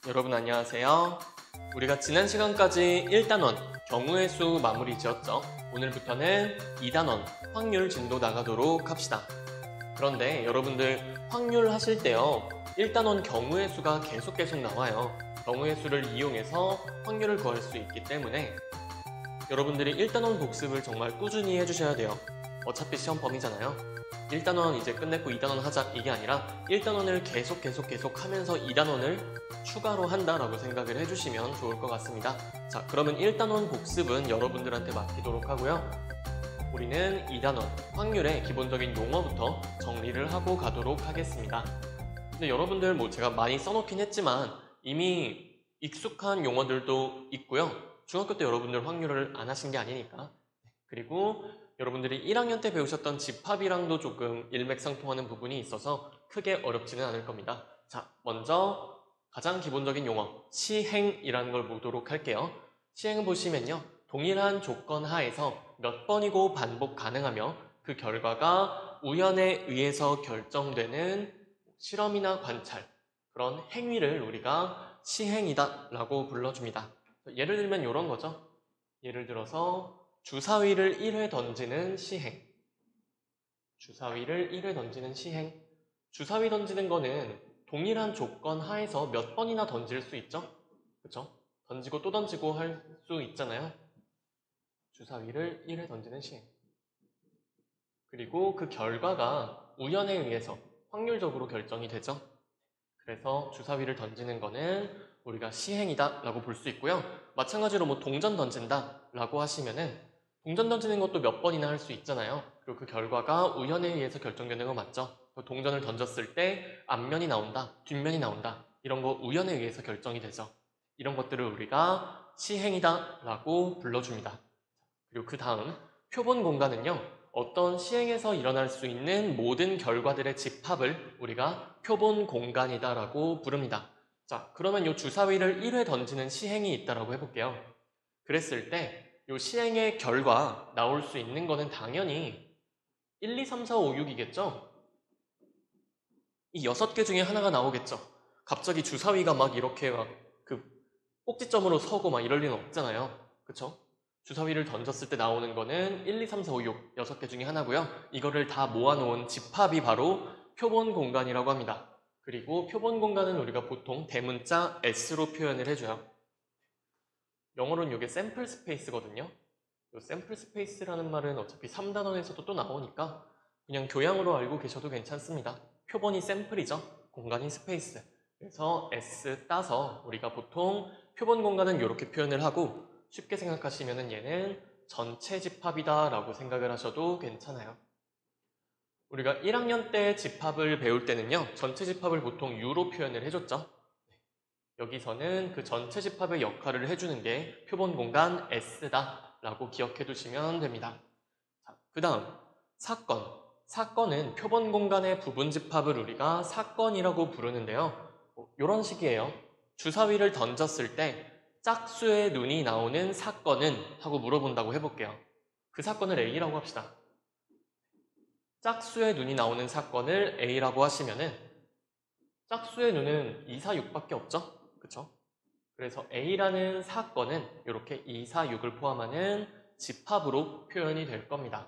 여러분 안녕하세요. 우리가 지난 시간까지 1단원 경우의 수 마무리 지었죠. 오늘부터는 2단원 확률 진도 나가도록 합시다. 그런데 여러분들 확률 하실 때요. 1단원 경우의 수가 계속 나와요. 경우의 수를 이용해서 확률을 구할 수 있기 때문에 여러분들이 1단원 복습을 정말 꾸준히 해주셔야 돼요. 어차피 시험 범위잖아요. 1단원 이제 끝냈고 2단원 하자 이게 아니라 1단원을 계속 하면서 2단원을 추가로 한다라고 생각을 해주시면 좋을 것 같습니다. 자, 그러면 1단원 복습은 여러분들한테 맡기도록 하고요. 우리는 2단원 확률의 기본적인 용어부터 정리를 하고 가도록 하겠습니다. 근데 여러분들 제가 많이 써놓긴 했지만 이미 익숙한 용어들도 있고요. 중학교 때 여러분들 확률을 안 하신 게 아니니까. 그리고 여러분들이 1학년 때 배우셨던 집합이랑도 조금 일맥상통하는 부분이 있어서 크게 어렵지는 않을 겁니다. 자, 먼저 가장 기본적인 용어, 시행이라는 걸 보도록 할게요. 시행을 보시면요. 동일한 조건 하에서 몇 번이고 반복 가능하며 그 결과가 우연에 의해서 결정되는 실험이나 관찰, 그런 행위를 우리가 시행이다 라고 불러줍니다. 예를 들면 이런 거죠. 예를 들어서 주사위를 1회 던지는 시행. 주사위를 1회 던지는 시행. 주사위 던지는 거는 동일한 조건 하에서 몇 번이나 던질 수 있죠? 그쵸? 던지고 또 던지고 할 수 있잖아요. 주사위를 1회 던지는 시행. 그리고 그 결과가 우연에 의해서 확률적으로 결정이 되죠. 그래서 주사위를 던지는 거는 우리가 시행이다 라고 볼 수 있고요. 마찬가지로 동전 던진다 라고 하시면은 동전 던지는 것도 몇 번이나 할 수 있잖아요. 그리고 그 결과가 우연에 의해서 결정되는 거 맞죠? 동전을 던졌을 때 앞면이 나온다, 뒷면이 나온다 이런 거 우연에 의해서 결정이 되죠. 이런 것들을 우리가 시행이다 라고 불러줍니다. 그리고 그 다음 표본 공간은요. 어떤 시행에서 일어날 수 있는 모든 결과들의 집합을 우리가 표본 공간이다 라고 부릅니다. 자, 그러면 이 주사위를 1회 던지는 시행이 있다라고 해볼게요. 그랬을 때 이 시행의 결과 나올 수 있는 거는 당연히 1, 2, 3, 4, 5, 6이겠죠? 이 6개 중에 하나가 나오겠죠? 갑자기 주사위가 이렇게 그 꼭지점으로 서고 이럴 리는 없잖아요. 그쵸? 주사위를 던졌을 때 나오는 거는 1, 2, 3, 4, 5, 6, 6개 중에 하나고요. 이거를 다 모아놓은 집합이 바로 표본 공간이라고 합니다. 그리고 표본 공간은 우리가 보통 대문자 S로 표현을 해줘요. 영어로는 이게 샘플 스페이스거든요. 이 샘플 스페이스라는 말은 어차피 3단원에서도 또 나오니까 그냥 교양으로 알고 계셔도 괜찮습니다. 표본이 샘플이죠. 공간이 스페이스. 그래서 S 따서 우리가 보통 표본 공간은 이렇게 표현을 하고 쉽게 생각하시면 얘는 전체 집합이다 라고 생각을 하셔도 괜찮아요. 우리가 1학년 때 집합을 배울 때는요. 전체 집합을 보통 U로 표현을 해줬죠. 여기서는 그 전체 집합의 역할을 해주는 게 표본 공간 S다 라고 기억해 두시면 됩니다. 그 다음 사건. 사건은 표본 공간의 부분 집합을 우리가 사건이라고 부르는데요. 이런 식이에요. 주사위를 던졌을 때 짝수의 눈이 나오는 사건은 하고 물어본다고 해볼게요. 그 사건을 A라고 합시다. 짝수의 눈이 나오는 사건을 A라고 하시면은 짝수의 눈은 2, 4, 6밖에 없죠? 그쵸? 그래서 A라는 사건은 이렇게 2, 4, 6을 포함하는 집합으로 표현이 될 겁니다.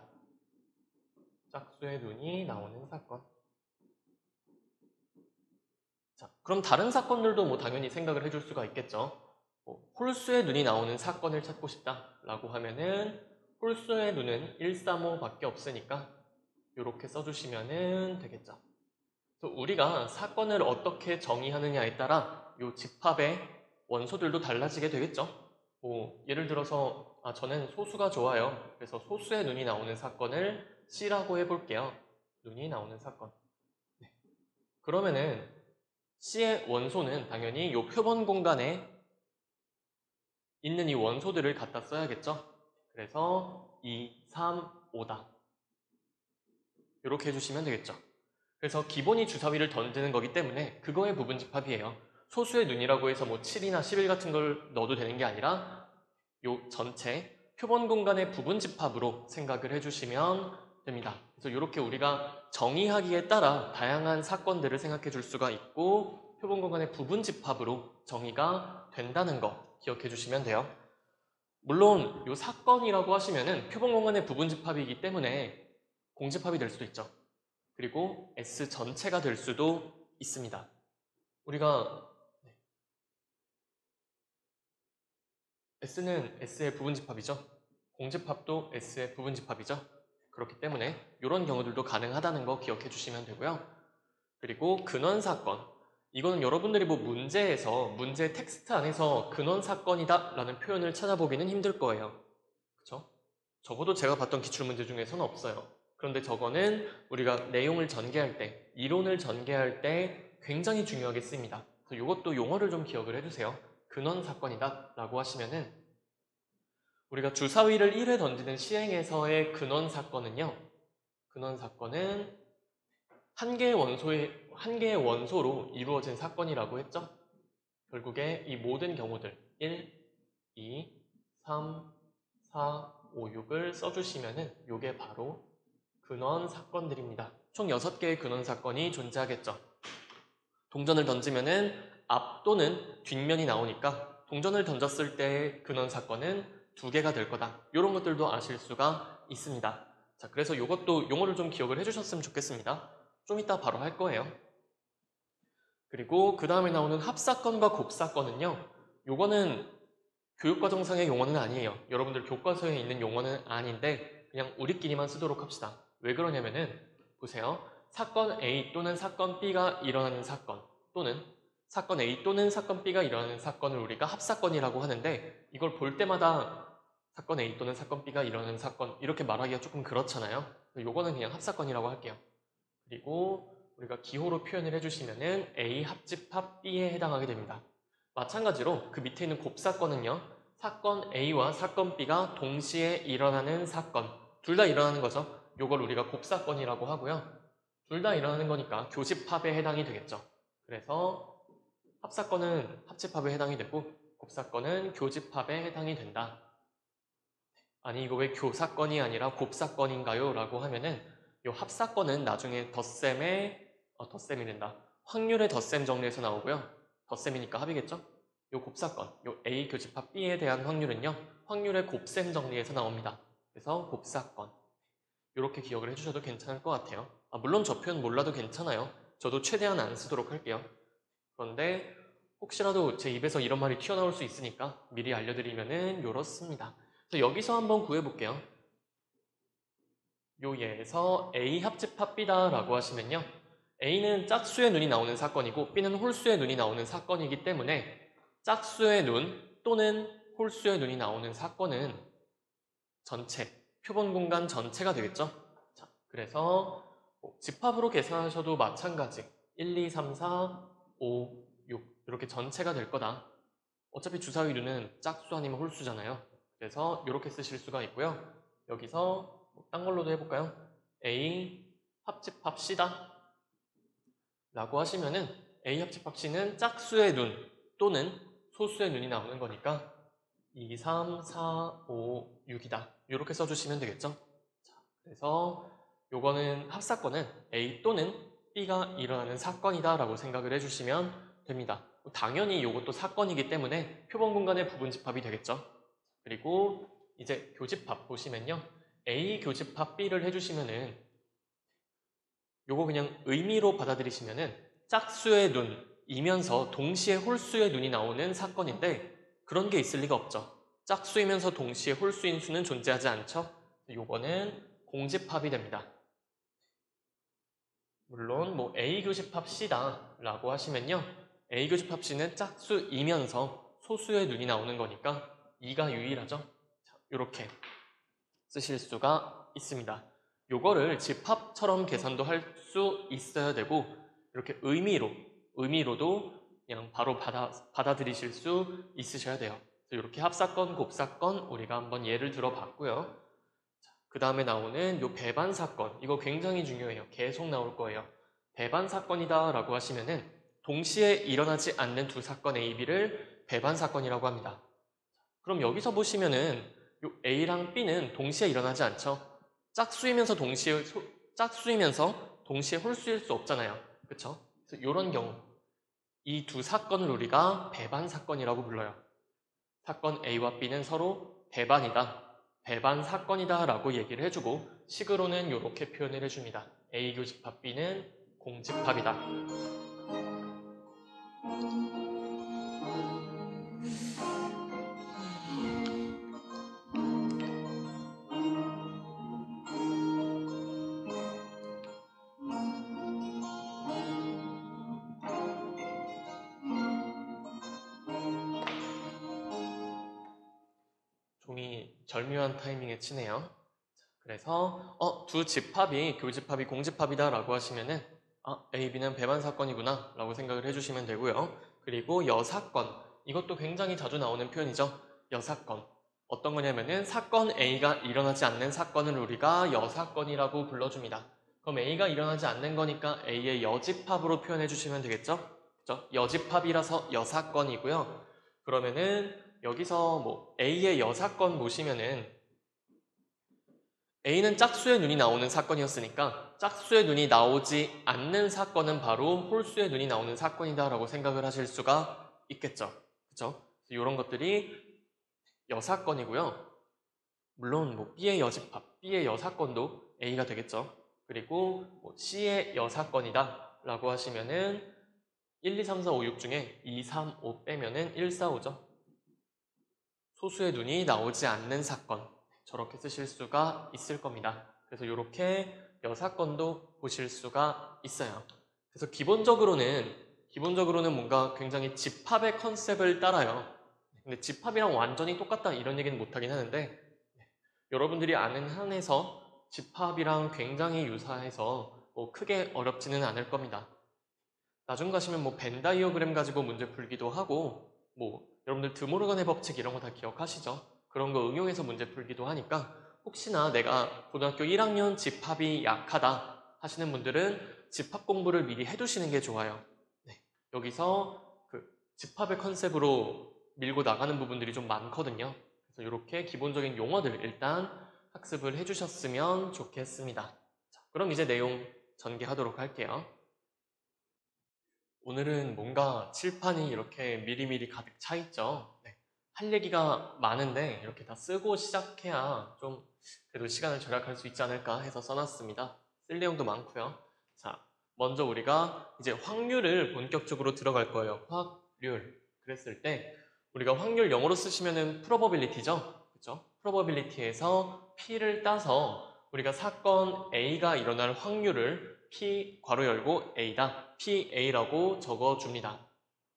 짝수의 눈이 나오는 사건. 자, 그럼 다른 사건들도 당연히 생각을 해줄 수가 있겠죠. 홀수의 눈이 나오는 사건을 찾고 싶다라고 하면은 홀수의 눈은 1, 3, 5밖에 없으니까 이렇게 써주시면 되겠죠. 그래서 우리가 사건을 어떻게 정의하느냐에 따라 이 집합의 원소들도 달라지게 되겠죠. 예를 들어서 저는 소수가 좋아요. 그래서 소수의 눈이 나오는 사건을 C라고 해볼게요. 눈이 나오는 사건. 네. 그러면은 C의 원소는 당연히 이 표본 공간에 있는 이 원소들을 갖다 써야겠죠. 그래서 2, 3, 5다. 이렇게 해주시면 되겠죠. 그래서 기본이 주사위를 던지는 거기 때문에 그거의 부분 집합이에요. 소수의 눈이라고 해서 7이나 11 같은 걸 넣어도 되는 게 아니라 요 전체 표본 공간의 부분 집합으로 생각을 해주시면 됩니다. 그래서 이렇게 우리가 정의하기에 따라 다양한 사건들을 생각해 줄 수가 있고 표본 공간의 부분 집합으로 정의가 된다는 거 기억해 주시면 돼요. 물론 이 사건이라고 하시면은 표본 공간의 부분 집합이기 때문에 공집합이 될 수도 있죠. 그리고 S 전체가 될 수도 있습니다. 우리가 S는 S의 부분집합이죠. 공집합도 S의 부분집합이죠. 그렇기 때문에 이런 경우들도 가능하다는 거 기억해 주시면 되고요. 그리고 근원사건. 이거는 여러분들이 뭐 문제 텍스트 안에서 근원사건이다 라는 표현을 찾아보기는 힘들 거예요. 그쵸? 적어도 제가 봤던 기출문제 중에서는 없어요. 그런데 저거는 우리가 내용을 전개할 때, 이론을 전개할 때 굉장히 중요하게 쓰입니다. 그래서 이것도 용어를 좀 기억을 해주세요. 근원사건이다 라고 하시면은 우리가 주사위를 1회 던지는 시행에서의 근원사건은요. 근원사건은 한 개의 원소로 이루어진 사건이라고 했죠. 결국에 이 모든 경우들 1, 2, 3, 4, 5, 6을 써주시면은 이게 바로 근원 사건들입니다. 총 6개의 근원 사건이 존재하겠죠. 동전을 던지면은 앞 또는 뒷면이 나오니까 동전을 던졌을 때의 근원 사건은 2개가 될 거다. 이런 것들도 아실 수가 있습니다. 자, 그래서 이것도 용어를 좀 기억을 해주셨으면 좋겠습니다. 좀 이따 바로 할 거예요. 그리고 그 다음에 나오는 합사건과 곱사건은요. 요거는 교육과정상의 용어는 아니에요. 여러분들 교과서에 있는 용어는 아닌데 그냥 우리끼리만 쓰도록 합시다. 왜 그러냐면은 보세요. 사건 A 또는 사건 B가 일어나는 사건 또는 사건 A 또는 사건 B가 일어나는 사건을 우리가 합사건이라고 하는데 이걸 볼 때마다 사건 A 또는 사건 B가 일어나는 사건 이렇게 말하기가 조금 그렇잖아요. 요거는 그냥 합사건이라고 할게요. 그리고 우리가 기호로 표현을 해주시면은 A 합집합 B에 해당하게 됩니다. 마찬가지로 그 밑에 있는 곱사건은요. 사건 A와 사건 B가 동시에 일어나는 사건 둘 다 일어나는 거죠. 요걸 우리가 곱사건이라고 하고요. 둘 다 일어나는 거니까 교집합에 해당이 되겠죠. 그래서 합사건은 합집합에 해당이 되고 곱사건은 교집합에 해당이 된다. 아니 이거 왜 교사건이 아니라 곱사건인가요? 라고 하면은 요 합사건은 나중에 덧셈이 된다. 확률의 덧셈 정리에서 나오고요. 덧셈이니까 합이겠죠? 요 곱사건, 요 A 교집합 B에 대한 확률은요. 확률의 곱셈 정리에서 나옵니다. 그래서 곱사건. 이렇게 기억을 해주셔도 괜찮을 것 같아요. 물론 저 표현 몰라도 괜찮아요. 저도 최대한 안 쓰도록 할게요. 그런데 혹시라도 제 입에서 이런 말이 튀어나올 수 있으니까 미리 알려드리면은 요렇습니다. 그래서 여기서 한번 구해볼게요. 요 예에서 A 합집합 B다 라고 하시면요. A는 짝수의 눈이 나오는 사건이고 B는 홀수의 눈이 나오는 사건이기 때문에 짝수의 눈 또는 홀수의 눈이 나오는 사건은 전체, 표본 공간 전체가 되겠죠. 자, 그래서 집합으로 계산하셔도 마찬가지 1, 2, 3, 4, 5, 6 이렇게 전체가 될 거다. 어차피 주사위류는 짝수 아니면 홀수잖아요. 그래서 이렇게 쓰실 수가 있고요. 여기서 딴 걸로도 해볼까요? A 합집합 C다 라고 하시면은 A 합집합 C는 짝수의 눈 또는 소수의 눈이 나오는 거니까 2, 3, 4, 5, 6이다. 이렇게 써주시면 되겠죠? 자, 그래서 요거는 합사건은 A 또는 B가 일어나는 사건이다 라고 생각을 해주시면 됩니다. 당연히 요것도 사건이기 때문에 표본 공간의 부분 집합이 되겠죠? 그리고 이제 교집합 보시면요. A 교집합 B를 해주시면은 요거 그냥 의미로 받아들이시면은 짝수의 눈이면서 동시에 홀수의 눈이 나오는 사건인데 그런 게 있을 리가 없죠. 짝수이면서 동시에 홀수인 수는 존재하지 않죠. 요거는 공집합이 됩니다. 물론 뭐 A 교집합 C다 라고 하시면요. A 교집합 C는 짝수이면서 소수의 눈이 나오는 거니까 2가 유일하죠. 이렇게 쓰실 수가 있습니다. 요거를 집합처럼 계산도 할 수 있어야 되고 이렇게 의미로도 그냥 바로 받아들이실 수 있으셔야 돼요. 이렇게 합사건, 곱사건 우리가 한번 예를 들어봤고요. 그 다음에 나오는 요 배반사건 이거 굉장히 중요해요. 계속 나올 거예요. 배반사건이다 라고 하시면은 동시에 일어나지 않는 두 사건 A, B를 배반사건이라고 합니다. 그럼 여기서 보시면은 요 A랑 B는 동시에 일어나지 않죠. 짝수이면서 동시에 홀수일 수 없잖아요. 그쵸? 그래서 이런 경우 이 두 사건을 우리가 배반 사건이라고 불러요. 사건 A와 B는 서로 배반이다, 배반 사건이다 라고 얘기를 해주고 식으로는 이렇게 표현을 해줍니다. A 교집합 B는 공집합이다. 종이 절묘한 타이밍에 치네요. 그래서 두 집합이 교집합이 공집합이다 라고 하시면은 A, B는 배반 사건이구나 라고 생각을 해주시면 되고요. 그리고 여사건, 이것도 굉장히 자주 나오는 표현이죠. 여사건. 어떤 거냐면은 사건 A가 일어나지 않는 사건을 우리가 여사건이라고 불러줍니다. 그럼 A가 일어나지 않는 거니까 A의 여집합으로 표현해 주시면 되겠죠? 그죠? 여집합이라서 여사건이고요. 그러면은 여기서 뭐 A의 여사건 보시면은 A는 짝수의 눈이 나오는 사건이었으니까 짝수의 눈이 나오지 않는 사건은 바로 홀수의 눈이 나오는 사건이다 라고 생각을 하실 수가 있겠죠. 그쵸? 이런 것들이 여사건이고요. 물론 뭐 B의 여집합, B의 여사건도 A가 되겠죠. 그리고 뭐 C의 여사건이다 라고 하시면은 1, 2, 3, 4, 5, 6 중에 2, 3, 5 빼면은 1, 4, 5죠. 소수의 눈이 나오지 않는 사건, 저렇게 쓰실 수가 있을 겁니다. 그래서 이렇게 여사건도 보실 수가 있어요. 그래서 기본적으로는 뭔가 굉장히 집합의 컨셉을 따라요. 근데 집합이랑 완전히 똑같다 이런 얘기는 못하긴 하는데 여러분들이 아는 한에서 집합이랑 굉장히 유사해서 뭐 크게 어렵지는 않을 겁니다. 나중 가시면 뭐 벤 다이어그램 가지고 문제 풀기도 하고 뭐 여러분들 드모르간의 법칙 이런 거 다 기억하시죠? 그런 거 응용해서 문제 풀기도 하니까 혹시나 내가 고등학교 1학년 집합이 약하다 하시는 분들은 집합 공부를 미리 해두시는 게 좋아요. 네, 여기서 그 집합의 컨셉으로 밀고 나가는 부분들이 좀 많거든요. 그래서 이렇게 기본적인 용어들 일단 학습을 해주셨으면 좋겠습니다. 자, 그럼 이제 내용 전개하도록 할게요. 오늘은 뭔가 칠판이 이렇게 미리미리 가득 차 있죠. 네. 할 얘기가 많은데 이렇게 다 쓰고 시작해야 좀 그래도 시간을 절약할 수 있지 않을까 해서 써놨습니다. 쓸 내용도 많고요. 자, 먼저 우리가 이제 확률을 본격적으로 들어갈 거예요. 확률. 그랬을 때 우리가 확률 영어로 쓰시면은 probability죠. 그죠? probability에서 P를 따서 우리가 사건 A가 일어날 확률을 P 괄호 열고 A다. PA라고 적어줍니다.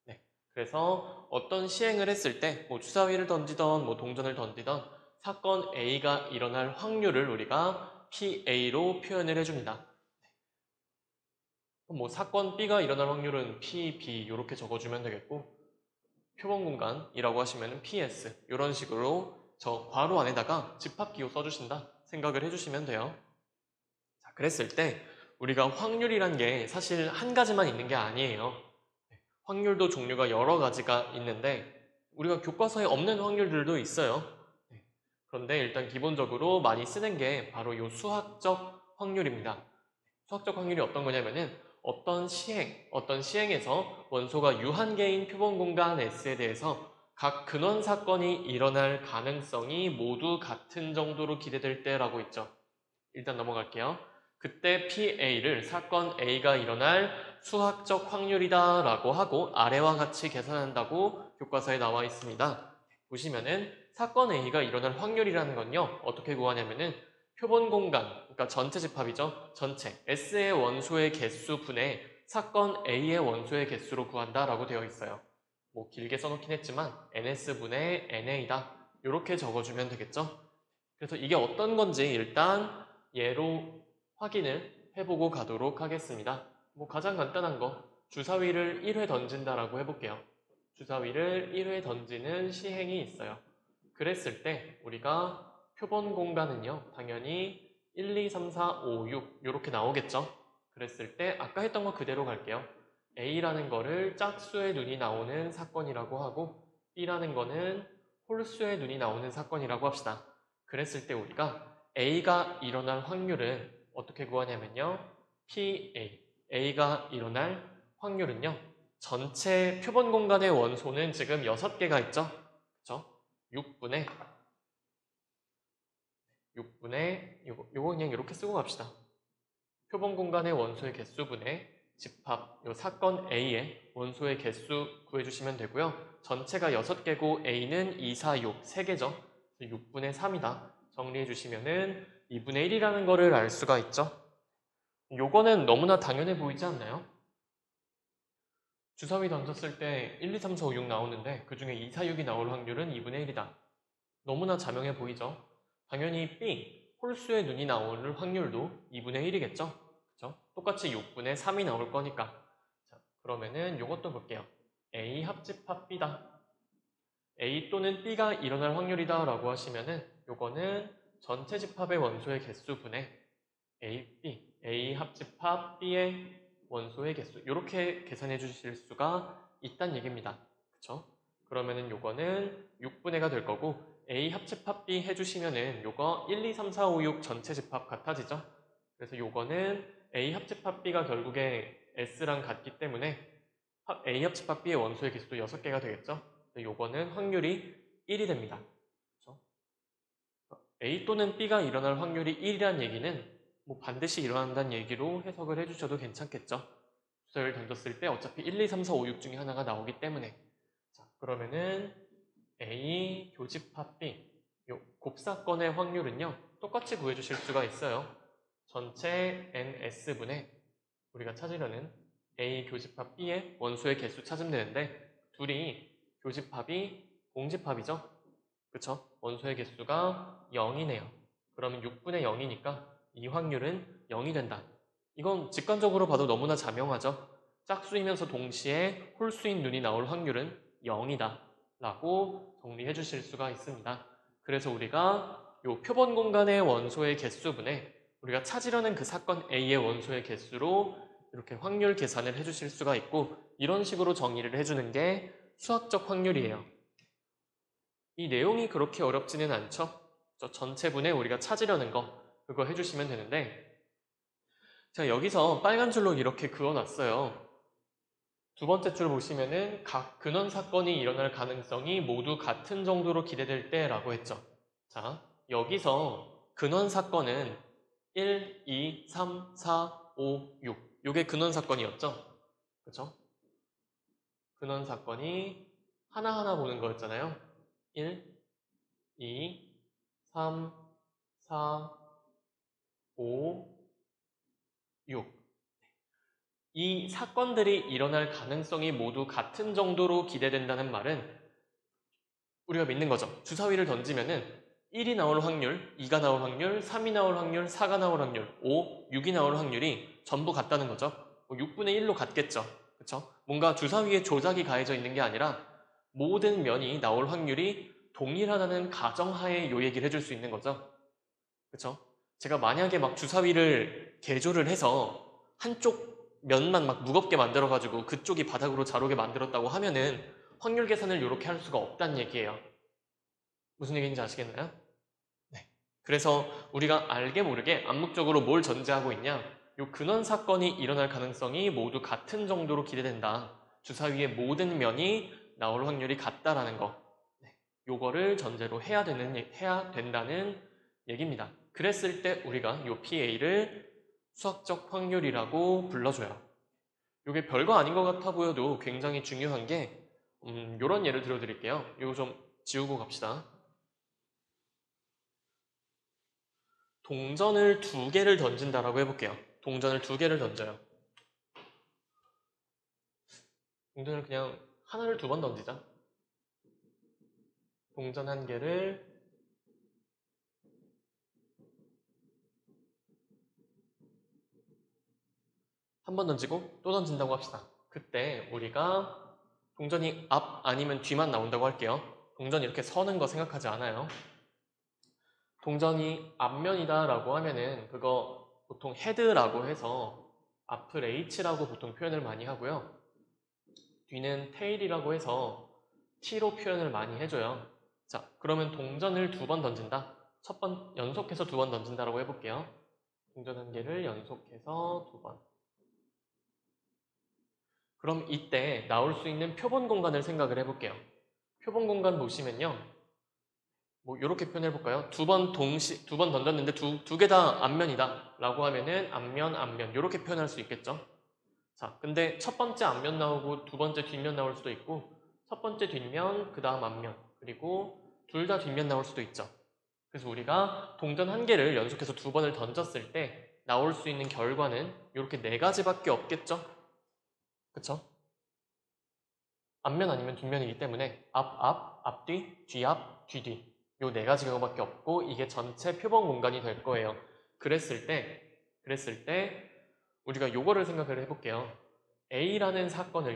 네. 그래서 어떤 시행을 했을 때 뭐 주사위를 던지던 뭐 동전을 던지던 사건 A가 일어날 확률을 우리가 PA로 표현을 해줍니다. 뭐 사건 B가 일어날 확률은 PB 이렇게 적어주면 되겠고 표본 공간이라고 하시면 PS 이런 식으로 저 괄호 안에다가 집합기호 써주신다 생각을 해주시면 돼요. 자, 그랬을 때 우리가 확률이란 게 사실 한 가지만 있는 게 아니에요. 확률도 종류가 여러 가지가 있는데 우리가 교과서에 없는 확률들도 있어요. 그런데 일단 기본적으로 많이 쓰는 게 바로 이 수학적 확률입니다. 수학적 확률이 어떤 거냐면은 어떤 시행에서 원소가 유한계인 표본 공간 S에 대해서 각 근원 사건이 일어날 가능성이 모두 같은 정도로 기대될 때라고 있죠. 일단 넘어갈게요. 그때 PA를 사건 A가 일어날 수학적 확률이다 라고 하고 아래와 같이 계산한다고 교과서에 나와 있습니다. 보시면은 사건 A가 일어날 확률이라는 건요. 어떻게 구하냐면은 표본 공간, 그러니까 전체 집합이죠. 전체 S의 원소의 개수 분의 사건 A의 원소의 개수로 구한다라고 되어 있어요. 뭐 길게 써놓긴 했지만 NS분의 NA다. 이렇게 적어주면 되겠죠. 그래서 이게 어떤 건지 일단 예로 확인을 해보고 가도록 하겠습니다. 뭐 가장 간단한 거 주사위를 1회 던진다라고 해볼게요. 주사위를 1회 던지는 시행이 있어요. 그랬을 때 우리가 표본 공간은요 당연히 1, 2, 3, 4, 5, 6 이렇게 나오겠죠. 그랬을 때 아까 했던 거 그대로 갈게요. A라는 거를 짝수의 눈이 나오는 사건이라고 하고 B라는 거는 홀수의 눈이 나오는 사건이라고 합시다. 그랬을 때 우리가 A가 일어날 확률은 어떻게 구하냐면요. PA, A가 일어날 확률은요. 전체 표본 공간의 원소는 지금 6개가 있죠? 그쵸? 6분의 요거 그냥 이렇게 쓰고 갑시다. 표본 공간의 원소의 개수분의 집합, 요 사건 A의 원소의 개수 구해주시면 되고요. 전체가 6개고 A는 2, 4, 6, 3개죠. 6분의 3이다. 정리해주시면은 2분의 1이라는 거를 알 수가 있죠. 요거는 너무나 당연해 보이지 않나요? 주사위 던졌을 때 1, 2, 3, 4, 5, 6 나오는데 그 중에 2, 4, 6이 나올 확률은 2분의 1이다. 너무나 자명해 보이죠? 당연히 B, 홀수의 눈이 나올 확률도 2분의 1이겠죠? 그쵸? 똑같이 6분의 3이 나올 거니까. 자, 그러면은 요것도 볼게요. A 합집합 B다. A 또는 B가 일어날 확률이다 라고 하시면은 요거는 전체 집합의 원소의 개수분의 A, B, A 합집합 B의 원소의 개수 이렇게 계산해 주실 수가 있다는 얘기입니다. 그쵸? 그러면은 요거는 6분의가 될 거고 A 합집합 B 해주시면은 요거 1, 2, 3, 4, 5, 6 전체 집합 같아지죠? 그래서 요거는 A 합집합 B가 결국에 S랑 같기 때문에 A 합집합 B의 원소의 개수도 6개가 되겠죠? 요거는 확률이 1이 됩니다. 그쵸? A 또는 B가 일어날 확률이 1이란 얘기는 뭐 반드시 일어난다는 얘기로 해석을 해주셔도 괜찮겠죠? 주사위를 던졌을 때 어차피 1, 2, 3, 4, 5, 6 중에 하나가 나오기 때문에 자, 그러면은 A 교집합 B 요 곱사건의 확률은요 똑같이 구해주실 수가 있어요. 전체 NS분의 우리가 찾으려는 A 교집합 B의 원소의 개수 찾으면 되는데 둘이 교집합이 공집합이죠? 그쵸? 원소의 개수가 0이네요. 그러면 6분의 0이니까 이 확률은 0이 된다. 이건 직관적으로 봐도 너무나 자명하죠? 짝수이면서 동시에 홀수인 눈이 나올 확률은 0이다. 라고 정리해 주실 수가 있습니다. 그래서 우리가 이 표본 공간의 원소의 개수분에 우리가 찾으려는 그 사건 A의 원소의 개수로 이렇게 확률 계산을 해 주실 수가 있고 이런 식으로 정의를 해주는 게 수학적 확률이에요. 이 내용이 그렇게 어렵지는 않죠? 저 전체분에 우리가 찾으려는 거 그거 해주시면 되는데 제가 여기서 빨간 줄로 이렇게 그어놨어요. 두 번째 줄 보시면은 각 근원 사건이 일어날 가능성이 모두 같은 정도로 기대될 때라고 했죠. 자, 여기서 근원 사건은 1, 2, 3, 4, 5, 6 요게 근원 사건이었죠. 그쵸? 근원 사건이 하나하나 보는 거였잖아요. 1, 2, 3, 4, 5, 6. 이 사건들이 일어날 가능성이 모두 같은 정도로 기대된다는 말은 우리가 믿는 거죠. 주사위를 던지면은 1이 나올 확률, 2가 나올 확률, 3이 나올 확률, 4가 나올 확률, 5, 6이 나올 확률이 전부 같다는 거죠. 6분의 1로 같겠죠. 그쵸? 뭔가 주사위에 조작이 가해져 있는 게 아니라 모든 면이 나올 확률이 동일하다는 가정하에 요 얘기를 해줄 수 있는 거죠. 그쵸? 제가 만약에 막 주사위를 개조를 해서 한쪽 면만 막 무겁게 만들어가지고 그쪽이 바닥으로 잘 오게 만들었다고 하면은 확률 계산을 이렇게 할 수가 없다는 얘기예요. 무슨 얘기인지 아시겠나요? 네. 그래서 우리가 알게 모르게 암묵적으로 뭘 전제하고 있냐? 요 근원 사건이 일어날 가능성이 모두 같은 정도로 기대된다. 주사위의 모든 면이 나올 확률이 같다라는 거. 네. 요거를 전제로 해야 된다는 얘기입니다. 그랬을 때 우리가 요 PA를 수학적 확률이라고 불러줘요. 이게 별거 아닌 것 같아 보여도 굉장히 중요한 게 요런 예를 들어드릴게요. 이거 좀 지우고 갑시다. 동전을 2개를 던진다라고 해볼게요. 동전을 2개를 던져요. 동전을 그냥 하나를 2번 던지자. 동전 1개를 한 번 던지고 또 던진다고 합시다. 그때 우리가 동전이 앞 아니면 뒤만 나온다고 할게요. 동전이 이렇게 서는 거 생각하지 않아요. 동전이 앞면이다 라고 하면은 그거 보통 헤드라고 해서 앞을 H라고 보통 표현을 많이 하고요. 뒤는 테일이라고 해서 T로 표현을 많이 해줘요. 자, 그러면 동전을 2번 던진다. 연속해서 2번 던진다라고 해볼게요. 동전 1개를 연속해서 2번. 그럼 이때 나올 수 있는 표본 공간을 생각을 해볼게요. 표본 공간 보시면요. 뭐 이렇게 표현해 볼까요? 두 번 던졌는데 두 개 다 앞면이다 라고 하면은 앞면, 앞면 이렇게 표현할 수 있겠죠? 자, 근데 첫 번째 앞면 나오고 두 번째 뒷면 나올 수도 있고 첫 번째 뒷면, 그 다음 앞면 그리고 둘 다 뒷면 나올 수도 있죠. 그래서 우리가 동전 한 개를 연속해서 두 번을 던졌을 때 나올 수 있는 결과는 이렇게 네 가지밖에 없겠죠? 그쵸? 앞면 아니면 뒷면이기 때문에 앞, 앞뒤, 뒤앞, 뒤뒤 요 네 가지 경우밖에 없고 이게 전체 표본 공간이 될 거예요. 그랬을 때 우리가 요거를 생각을 해볼게요. A라는 사건을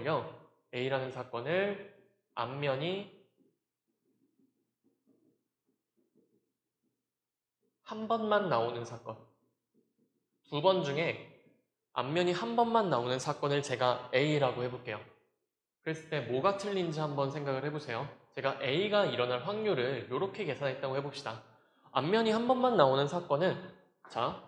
앞면이 한 번만 나오는 사건, 두 번 중에 앞면이 한 번만 나오는 사건을 제가 A라고 해볼게요. 그랬을 때 뭐가 틀린지 한번 생각을 해보세요. 제가 A가 일어날 확률을 이렇게 계산했다고 해봅시다. 앞면이 한 번만 나오는 사건은 자,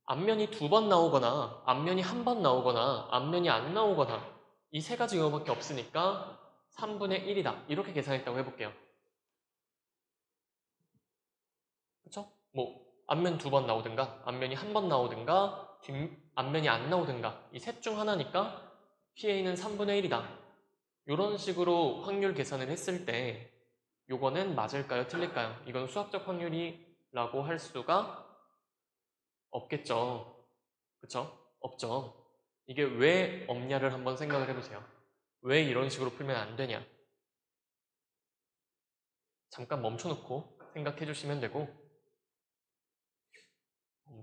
앞면이 두 번 나오거나 앞면이 한 번 나오거나 앞면이 안 나오거나 이 세 가지 경우밖에 없으니까 3분의 1이다. 이렇게 계산했다고 해볼게요. 그쵸? 뭐 앞면 두 번 나오든가 앞면이 한 번 나오든가 앞면이 안 나오든가 이 셋 중 하나니까 PA는 3분의 1이다. 이런 식으로 확률 계산을 했을 때 요거는 맞을까요? 틀릴까요? 이건 수학적 확률이라고 할 수가 없겠죠. 그쵸? 없죠. 이게 왜 없냐를 한번 생각을 해보세요. 왜 이런 식으로 풀면 안 되냐? 잠깐 멈춰놓고 생각해 주시면 되고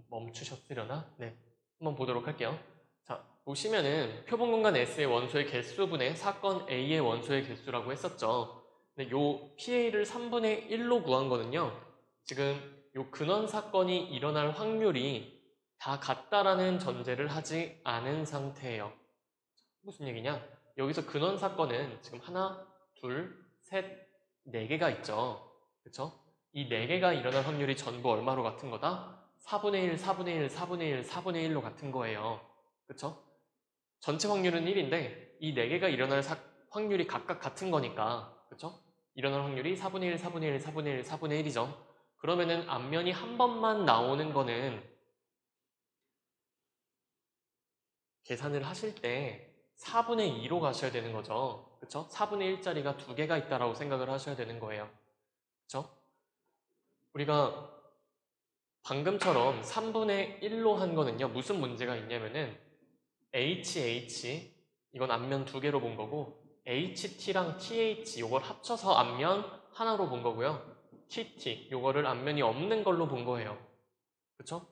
멈추셨으려나? 네, 한번 보도록 할게요. 자, 보시면은 표본 공간 S의 원소의 개수분의 사건 A의 원소의 개수라고 했었죠. 근데 요 PA를 3분의 1로 구한 거는요. 지금 요 근원 사건이 일어날 확률이 다 같다라는 전제를 하지 않은 상태예요. 무슨 얘기냐? 여기서 근원 사건은 지금 하나, 둘, 셋, 네 개가 있죠. 그쵸? 이 네 개가 일어날 확률이 전부 얼마로 같은 거다? 4분의 1, 4분의 1, 4분의 1, 4분의 1로 같은 거예요. 그쵸? 전체 확률은 1인데 이 네 개가 일어날 확률이 각각 같은 거니까 그쵸? 일어날 확률이 4분의 1, 4분의 1, 4분의 1, 4분의 1이죠. 그러면은 앞면이 한 번만 나오는 거는 계산을 하실 때 4분의 2로 가셔야 되는 거죠. 그쵸? 4분의 1짜리가 두 개가 있다라고 생각을 하셔야 되는 거예요. 그쵸? 우리가 방금처럼 3분의 1로 한 거는요, 무슨 문제가 있냐면은 HH, 이건 앞면 두 개로 본 거고, HT랑 TH, 요걸 합쳐서 앞면 하나로 본 거고요. TT, 요거를 앞면이 없는 걸로 본 거예요. 그쵸?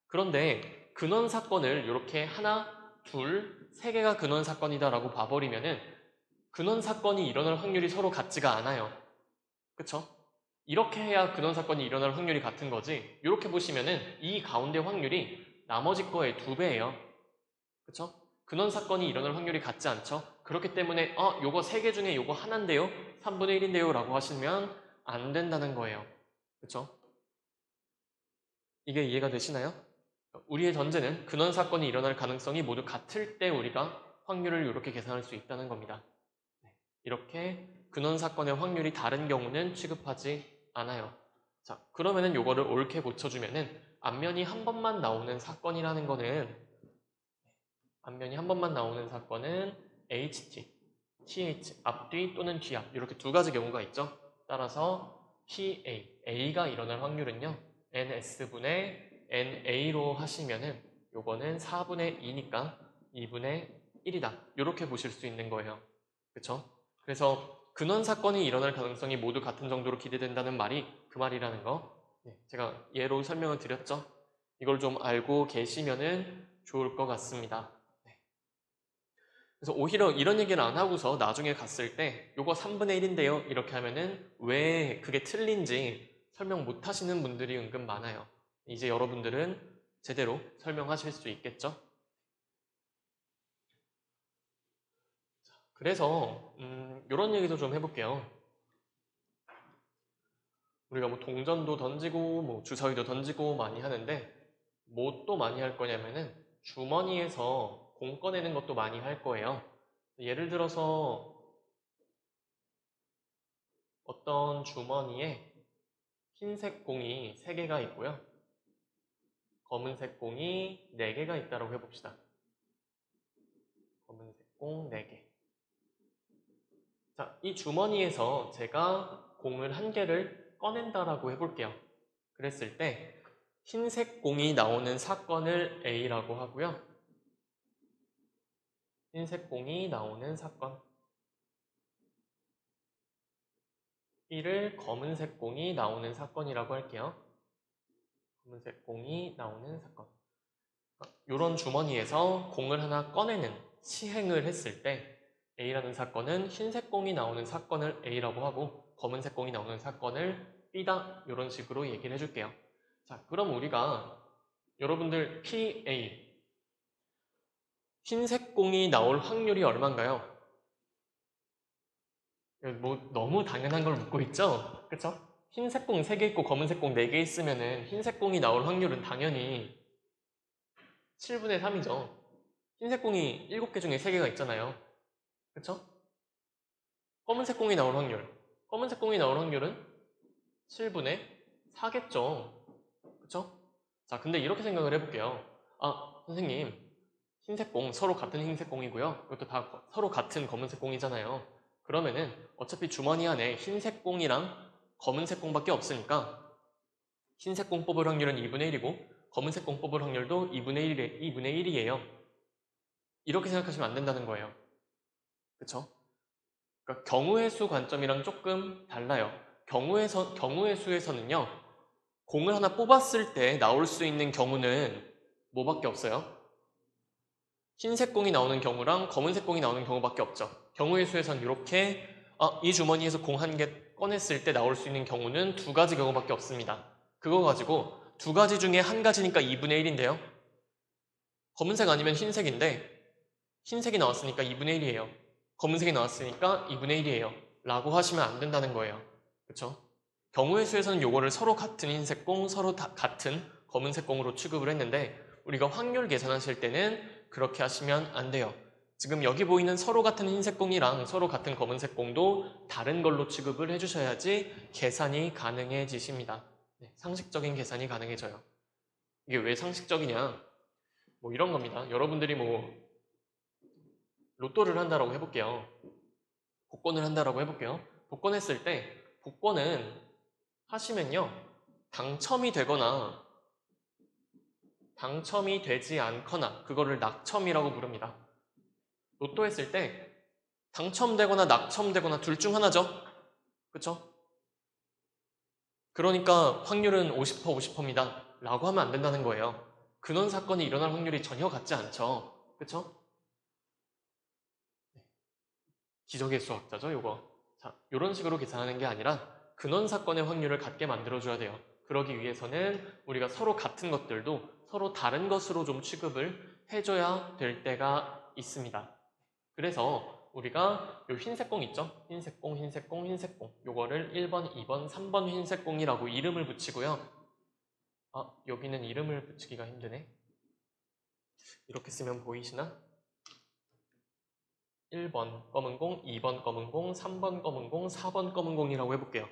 그런데 근원 사건을 이렇게 하나, 둘, 세 개가 근원 사건이다라고 봐버리면은 근원 사건이 일어날 확률이 서로 같지가 않아요. 그쵸? 이렇게 해야 근원 사건이 일어날 확률이 같은 거지. 이렇게 보시면은 이 가운데 확률이 나머지 거의 2배예요. 그쵸? 근원 사건이 일어날 확률이 같지 않죠? 그렇기 때문에 요거 세 개 중에 요거 하나인데요? 3분의 1인데요? 라고 하시면 안 된다는 거예요. 그쵸? 이게 이해가 되시나요? 우리의 전제는 근원 사건이 일어날 가능성이 모두 같을 때 우리가 확률을 이렇게 계산할 수 있다는 겁니다. 네, 이렇게 근원 사건의 확률이 다른 경우는 취급하지 않아요. 자, 그러면은 요거를 옳게 고쳐주면은 앞면이 한 번만 나오는 사건이라는 거는 HT, TH, 앞뒤 또는 뒤앞 이렇게 두 가지 경우가 있죠. 따라서 A가 일어날 확률은요. NS분의 NA로 하시면은 요거는 4분의 2니까 2분의 1이다. 이렇게 보실 수 있는 거예요. 그쵸? 그래서 근원 사건이 일어날 가능성이 모두 같은 정도로 기대된다는 말이 그 말이라는 거. 네, 제가 예로 설명을 드렸죠. 이걸 좀 알고 계시면은 좋을 것 같습니다. 그래서 오히려 이런 얘기를 안 하고서 나중에 갔을 때 요거 3분의 1인데요 이렇게 하면은 왜 그게 틀린지 설명 못 하시는 분들이 은근 많아요. 이제 여러분들은 제대로 설명하실 수 있겠죠? 그래서 이런 얘기도 좀 해볼게요. 우리가 뭐 동전도 던지고 뭐 주사위도 던지고 많이 하는데 뭐 또 많이 할 거냐면은 주머니에서 공 꺼내는 것도 많이 할 거예요. 예를 들어서 어떤 주머니에 흰색 공이 3개가 있고요. 검은색 공이 4개가 있다고 해봅시다. 검은색 공 4개. 자, 이 주머니에서 제가 공을 1개를 꺼낸다라고 해볼게요. 그랬을 때 흰색 공이 나오는 사건을 A라고 하고요. 흰색 공이 나오는 사건 B를 검은색 공이 나오는 사건이라고 할게요. 검은색 공이 나오는 사건. 이런 주머니에서 공을 하나 꺼내는 시행을 했을 때 A라는 사건은 흰색 공이 나오는 사건을 A라고 하고 검은색 공이 나오는 사건을 B다. 이런 식으로 얘기를 해줄게요. 자, 그럼 우리가 여러분들 PA 흰색 공이 나올 확률이 얼마인가요? 뭐 너무 당연한 걸 묻고 있죠? 그쵸? 흰색 공 3개 있고 검은색 공 4개 있으면은 흰색 공이 나올 확률은 당연히 7분의 3이죠. 흰색 공이 7개 중에 3개가 있잖아요. 그쵸? 검은색 공이 나올 확률. 검은색 공이 나올 확률은 7분의 4겠죠. 그쵸? 자, 근데 이렇게 생각을 해볼게요. 아, 선생님. 흰색 공, 서로 같은 흰색 공이고요. 이것도 다 서로 같은 검은색 공이잖아요. 그러면은 어차피 주머니 안에 흰색 공이랑 검은색 공밖에 없으니까 흰색 공 뽑을 확률은 2분의 1이고 검은색 공 뽑을 확률도 2분의 1이에요. 이렇게 생각하시면 안 된다는 거예요. 그쵸? 그러니까 경우의 수 관점이랑 조금 달라요. 경우의 수에서는요. 공을 하나 뽑았을 때 나올 수 있는 경우는 뭐밖에 없어요? 흰색 공이 나오는 경우랑 검은색 공이 나오는 경우밖에 없죠. 경우의 수에서는 이렇게 이 주머니에서 공 1개 꺼냈을 때 나올 수 있는 경우는 2가지 경우밖에 없습니다. 그거 가지고 2가지 중에 1가지니까 2분의 1인데요. 검은색 아니면 흰색인데 흰색이 나왔으니까 2분의 1이에요. 검은색이 나왔으니까 2분의 1이에요. 라고 하시면 안 된다는 거예요. 그쵸? 경우의 수에서는 요거를 서로 같은 흰색 공, 서로 같은 검은색 공으로 취급을 했는데 우리가 확률 계산하실 때는 그렇게 하시면 안 돼요. 지금 여기 보이는 서로 같은 흰색 공이랑 서로 같은 검은색 공도 다른 걸로 취급을 해주셔야지 계산이 가능해지십니다. 네, 상식적인 계산이 가능해져요. 이게 왜 상식적이냐? 뭐 이런 겁니다. 여러분들이 뭐 로또를 한다라고 해볼게요. 복권을 한다라고 해볼게요. 복권했을 때 복권은 하시면요. 당첨이 되거나 당첨이 되지 않거나 그거를 낙첨이라고 부릅니다. 로또 했을 때 당첨되거나 낙첨되거나 둘 중 하나죠. 그쵸? 그러니까 확률은 50% 50%입니다. 라고 하면 안 된다는 거예요. 근원 사건이 일어날 확률이 전혀 같지 않죠. 그쵸? 기적의 수학자죠, 요거. 자, 이런 식으로 계산하는 게 아니라 근원 사건의 확률을 같게 만들어줘야 돼요. 그러기 위해서는 우리가 서로 같은 것들도 서로 다른 것으로 좀 취급을 해줘야 될 때가 있습니다. 그래서 우리가 요 흰색 공 있죠? 흰색 공, 흰색 공, 흰색 공. 요거를 1번, 2번, 3번 흰색 공이라고 이름을 붙이고요. 여기는 이름을 붙이기가 힘드네. 이렇게 쓰면 보이시나? 1번 검은 공, 2번 검은 공, 3번 검은 공, 4번 검은 공이라고 해볼게요.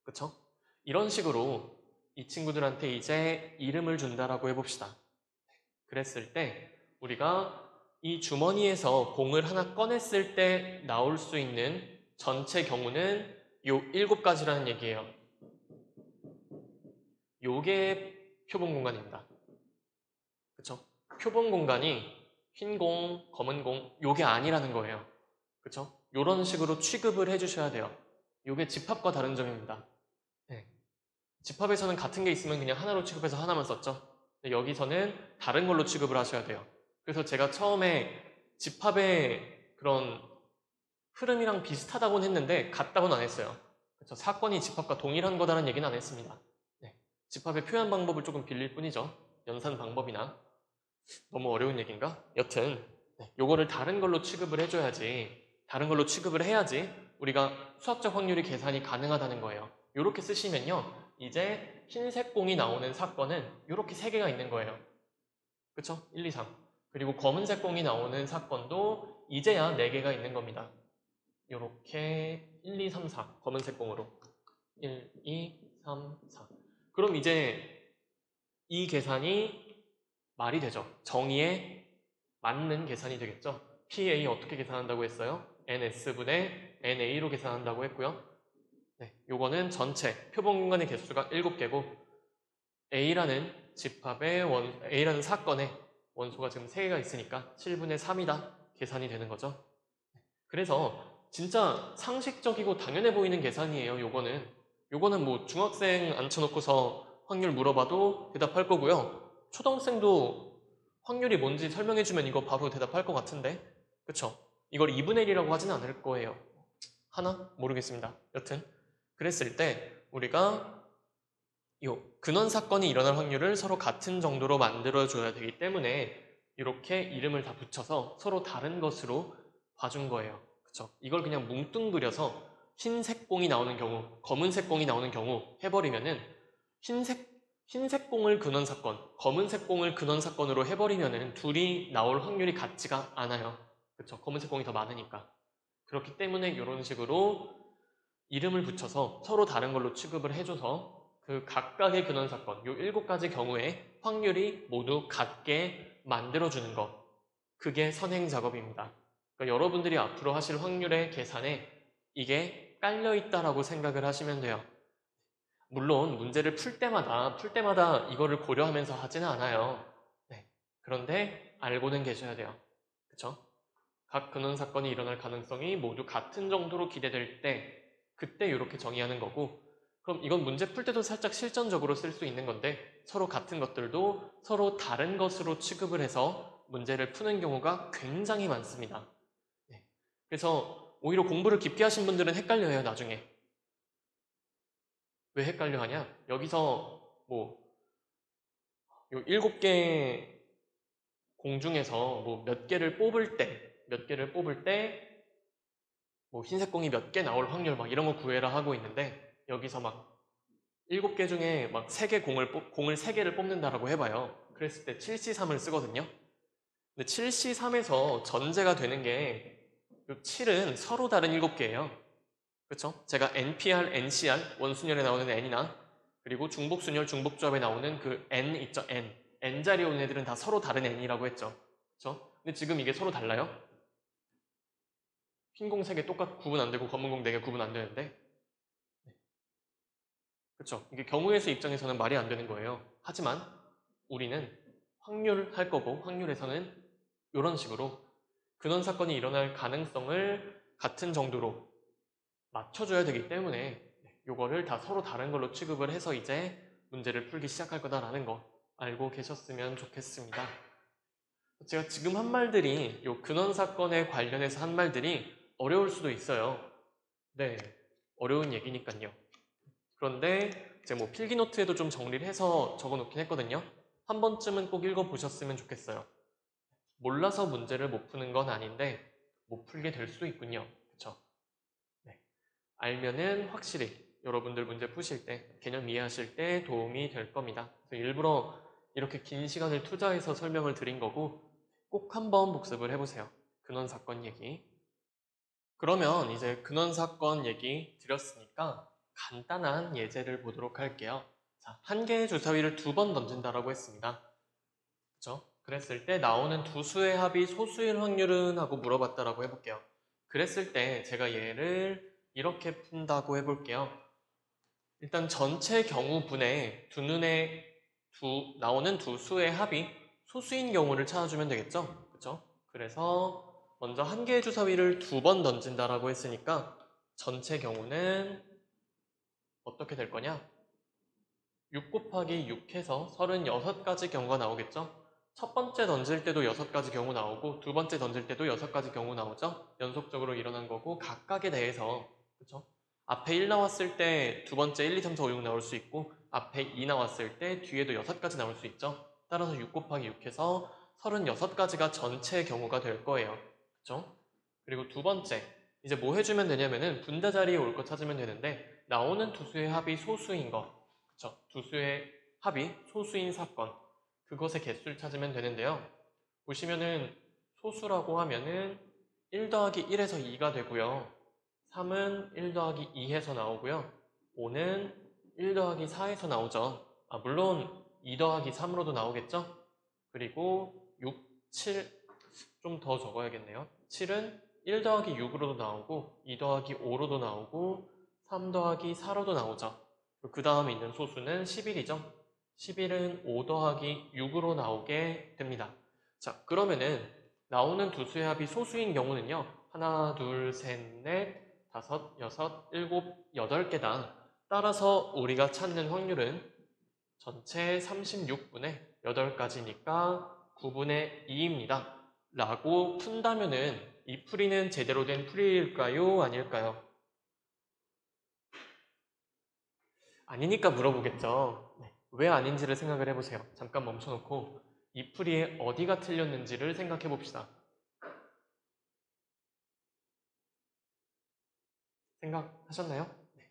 그쵸? 이런 식으로 이 친구들한테 이제 이름을 준다라고 해봅시다. 그랬을 때 우리가 이 주머니에서 공을 하나 꺼냈을 때 나올 수 있는 전체 경우는 요 7가지라는 얘기예요. 요게 표본 공간입니다. 그쵸? 표본 공간이 흰 공, 검은 공 요게 아니라는 거예요. 그쵸? 요런 식으로 취급을 해주셔야 돼요. 요게 집합과 다른 점입니다. 네. 집합에서는 같은 게 있으면 그냥 하나로 취급해서 하나만 썼죠. 근데 여기서는 다른 걸로 취급을 하셔야 돼요. 그래서 제가 처음에 집합의 그런 흐름이랑 비슷하다고는 했는데 같다고는 안 했어요. 그렇죠? 사건이 집합과 동일한 거다라는 얘기는 안 했습니다. 네. 집합의 표현 방법을 조금 빌릴 뿐이죠. 연산 방법이나. 너무 어려운 얘기인가? 여튼 요거를 다른 걸로 취급을 해줘야지 다른 걸로 취급을 해야지 우리가 수학적 확률이 계산이 가능하다는 거예요. 요렇게 쓰시면요. 이제 흰색 공이 나오는 사건은 요렇게 3개가 있는 거예요. 그쵸? 1, 2, 3. 그리고 검은색 공이 나오는 사건도 이제야 4개가 있는 겁니다. 요렇게 1, 2, 3, 4 검은색 공으로 1, 2, 3, 4 그럼 이제 이 계산이 말이 되죠. 정의에 맞는 계산이 되겠죠. PA 어떻게 계산한다고 했어요? NS분의 NA로 계산한다고 했고요. 네, 요거는 전체 표본 공간의 개수가 7개고 A라는 집합의 A라는 사건의 원소가 지금 3개가 있으니까 7분의 3이다 계산이 되는 거죠. 그래서 진짜 상식적이고 당연해 보이는 계산이에요. 요거는 뭐 중학생 앉혀놓고서 확률 물어봐도 대답할 거고요. 초등학생도 확률이 뭔지 설명해주면 이거 바로 대답할 것 같은데, 그쵸? 이걸 2분의 1이라고 하진 않을 거예요. 하나? 모르겠습니다. 여튼 그랬을 때 우리가 요 근원 사건이 일어날 확률을 서로 같은 정도로 만들어줘야 되기 때문에 이렇게 이름을 다 붙여서 서로 다른 것으로 봐준 거예요. 그쵸? 이걸 그냥 뭉뚱그려서 흰색 공이 나오는 경우, 검은색 공이 나오는 경우 해버리면은 흰색 공을 근원 사건, 검은색 공을 근원 사건으로 해버리면은 둘이 나올 확률이 같지가 않아요. 그쵸? 검은색 공이 더 많으니까. 그렇기 때문에 이런 식으로 이름을 붙여서 서로 다른 걸로 취급을 해줘서 그 각각의 근원 사건, 요 7가지 경우에 확률이 모두 같게 만들어주는 것. 그게 선행 작업입니다. 그러니까 여러분들이 앞으로 하실 확률의 계산에 이게 깔려있다라고 생각을 하시면 돼요. 물론 문제를 풀 때마다 이거를 고려하면서 하지는 않아요. 네. 그런데 알고는 계셔야 돼요. 그쵸? 각 근원 사건이 일어날 가능성이 모두 같은 정도로 기대될 때 그때 이렇게 정의하는 거고 그럼 이건 문제 풀 때도 살짝 실전적으로 쓸 수 있는 건데 서로 같은 것들도 서로 다른 것으로 취급을 해서 문제를 푸는 경우가 굉장히 많습니다. 네. 그래서 오히려 공부를 깊게 하신 분들은 헷갈려요, 나중에. 왜 헷갈려 하냐? 여기서 뭐, 요 7개 공 중에서 뭐 몇 개를 뽑을 때, 뭐 흰색 공이 몇 개 나올 확률 막 이런 거 구해라 하고 있는데, 여기서 막 7개 중에 막 3개 공을 3개를 뽑는다라고 해봐요. 그랬을 때 7C3을 쓰거든요. 근데 7C3에서 전제가 되는 게, 요 7은 서로 다른 7개예요. 그쵸? 제가 NPR, NCR, 원순열에 나오는 N이나 그리고 중복순열, 중복조합에 나오는 그 N 있죠? N. N자리에 오는 애들은 다 서로 다른 N이라고 했죠. 그쵸? 근데 지금 이게 서로 달라요? 흰 공 3개 똑같 구분 안 되고 검은 공 4개 구분 안 되는데 그쵸? 이게 경우의 수 입장에서는 말이 안 되는 거예요. 하지만 우리는 확률 할 거고 확률에서는 이런 식으로 근원 사건이 일어날 가능성을 같은 정도로 맞춰줘야 되기 때문에 이거를 다 서로 다른 걸로 취급을 해서 이제 문제를 풀기 시작할 거다라는 거 알고 계셨으면 좋겠습니다. 제가 지금 한 말들이 이 근원 사건에 관련해서 한 말들이 어려울 수도 있어요. 네, 어려운 얘기니까요. 그런데 제가 뭐 필기노트에도 좀 정리를 해서 적어놓긴 했거든요. 한 번쯤은 꼭 읽어보셨으면 좋겠어요. 몰라서 문제를 못 푸는 건 아닌데 못 풀게 될 수 있군요. 그쵸? 네. 알면은 확실히 여러분들 문제 푸실 때, 개념 이해하실 때 도움이 될 겁니다. 그래서 일부러 이렇게 긴 시간을 투자해서 설명을 드린 거고 꼭 한번 복습을 해보세요. 근원 사건 얘기. 그러면 이제 근원 사건 얘기 드렸으니까 간단한 예제를 보도록 할게요. 자, 한 개의 주사위를 2번 던진다라고 했습니다. 그쵸? 그랬을 때 나오는 두 수의 합이 소수일 확률은? 하고 물어봤다라고 해볼게요. 그랬을 때 제가 얘를 이렇게 푼다고 해볼게요. 일단 전체 경우분에 나오는 두 수의 합이 소수인 경우를 찾아주면 되겠죠? 그쵸? 그래서 먼저 한 개의 주사위를 2번 던진다라고 했으니까 전체 경우는 어떻게 될 거냐? 6 곱하기 6 해서 36가지 경우가 나오겠죠? 첫 번째 던질 때도 6가지 경우 나오고 두 번째 던질 때도 6가지 경우 나오죠? 연속적으로 일어난 거고 각각에 대해서 그쵸? 앞에 1 나왔을 때 두 번째 1, 2, 3, 4, 5, 6 나올 수 있고 앞에 2 나왔을 때 뒤에도 6가지 나올 수 있죠? 따라서 6 곱하기 6 해서 36가지가 전체 경우가 될 거예요. 그쵸? 그리고 두 번째 이제 뭐 해주면 되냐면은 분자 자리에 올 거 찾으면 되는데 나오는 두 수의 합이 소수인 거 그쵸? 두 수의 합이 소수인 사건 그것의 개수를 찾으면 되는데요. 보시면은 소수라고 하면은 1 더하기 1에서 2가 되고요. 3은 1 더하기 2에서 나오고요. 5는 1 더하기 4에서 나오죠. 물론 2 더하기 3으로도 나오겠죠? 그리고 6, 7, 좀 더 적어야겠네요. 7은 1 더하기 6으로도 나오고 2 더하기 5로도 나오고 3 더하기 4로도 나오죠. 그 다음에 있는 소수는 11이죠. 11은 5 더하기 6으로 나오게 됩니다. 자, 그러면은 나오는 두 수의 합이 소수인 경우는요. 하나, 둘, 셋, 넷, 다섯, 여섯, 일곱, 여덟 개다. 따라서 우리가 찾는 확률은 전체 36분의 8가지니까 9분의 2입니다. 라고 푼다면은 이 풀이는 제대로 된 풀이일까요? 아닐까요? 아니니까 물어보겠죠. 네. 왜 아닌지를 생각을 해보세요. 잠깐 멈춰놓고 이 풀이에 어디가 틀렸는지를 생각해 봅시다. 생각하셨나요? 네.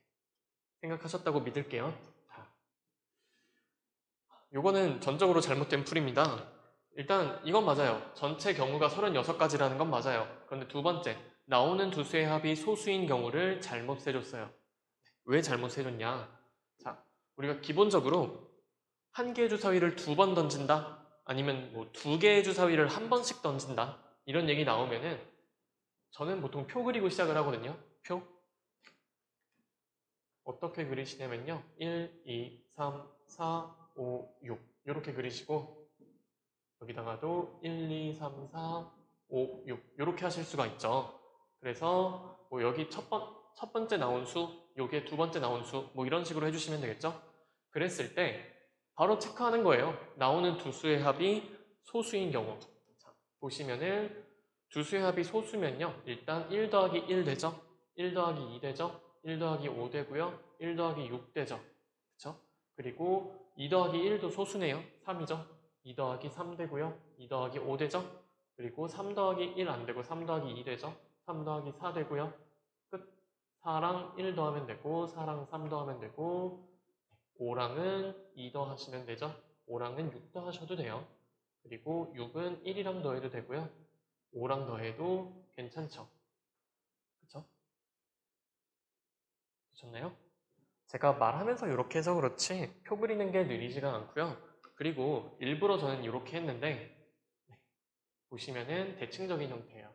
생각하셨다고 믿을게요. 자, 요거는 전적으로 잘못된 풀입니다. 일단 이건 맞아요. 전체 경우가 36가지라는 건 맞아요. 그런데 두 번째, 나오는 두 수의 합이 소수인 경우를 잘못 세줬어요. 왜 잘못 세줬냐? 자, 우리가 기본적으로 한 개의 주사위를 2번 던진다? 아니면 뭐 2개의 주사위를 한 번씩 던진다? 이런 얘기 나오면은 저는 보통 표 그리고 시작을 하거든요. 표. 어떻게 그리시냐면요. 1, 2, 3, 4, 5, 6 이렇게 그리시고 여기다가도 1, 2, 3, 4, 5, 6 이렇게 하실 수가 있죠. 그래서 뭐 여기 첫 번째 나온 수, 요게 두 번째 나온 수, 뭐 이런 식으로 해주시면 되겠죠. 그랬을 때 바로 체크하는 거예요. 나오는 두 수의 합이 소수인 경우. 자, 보시면은 두 수의 합이 소수면요. 일단 1 더하기 1 되죠. 1 더하기 2 되죠. 1 더하기 5 되고요. 1 더하기 6 되죠. 그쵸? 그리고 2 더하기 1도 소수네요. 3이죠. 2 더하기 3 되고요. 2 더하기 5 되죠. 그리고 3 더하기 1 안 되고 3 더하기 2 되죠. 3 더하기 4 되고요. 끝. 4랑 1 더하면 되고 4랑 3 더하면 되고 5랑은 2 더하시면 되죠. 5랑은 6 더하셔도 돼요. 그리고 6은 1이랑 더해도 되고요. 5랑 더해도 괜찮죠. 그쵸? 되셨나요? 제가 말하면서 이렇게 해서 그렇지 표 그리는 게 느리지가 않고요. 그리고 일부러 저는 이렇게 했는데 보시면은 대칭적인 형태예요.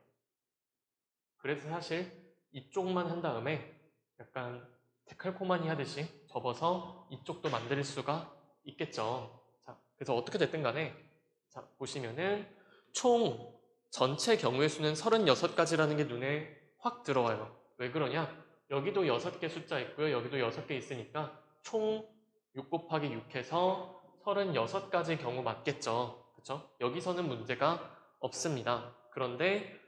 그래서 사실 이쪽만 한 다음에 약간 데칼코마니 하듯이 접어서 이쪽도 만들 수가 있겠죠. 자, 그래서 어떻게 됐든 간에 자, 보시면은 총 전체 경우의 수는 36가지라는 게 눈에 확 들어와요. 왜 그러냐? 여기도 6개 숫자 있고요. 여기도 6개 있으니까 총 6 곱하기 6해서 36가지 경우 맞겠죠. 그쵸? 여기서는 문제가 없습니다. 그런데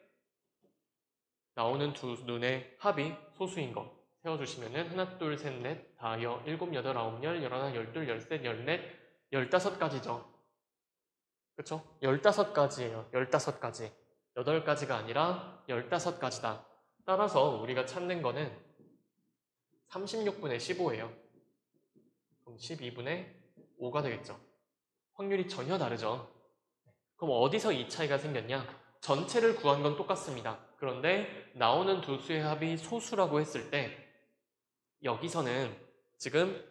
나오는 두 눈의 합이 소수인 거 세워주시면은 하나, 둘, 셋, 넷, 다, 여, 일곱, 여덟, 아홉, 열, 열하나, 열둘, 열셋, 열넷, 15가지죠. 그쵸? 15가지예요. 15가지. 8가지가 아니라 15가지다. 따라서 우리가 찾는 거는 36분의 15예요. 그럼 12분의 5가 되겠죠. 확률이 전혀 다르죠. 그럼 어디서 이 차이가 생겼냐? 전체를 구한 건 똑같습니다. 그런데 나오는 두 수의 합이 소수라고 했을 때 여기서는 지금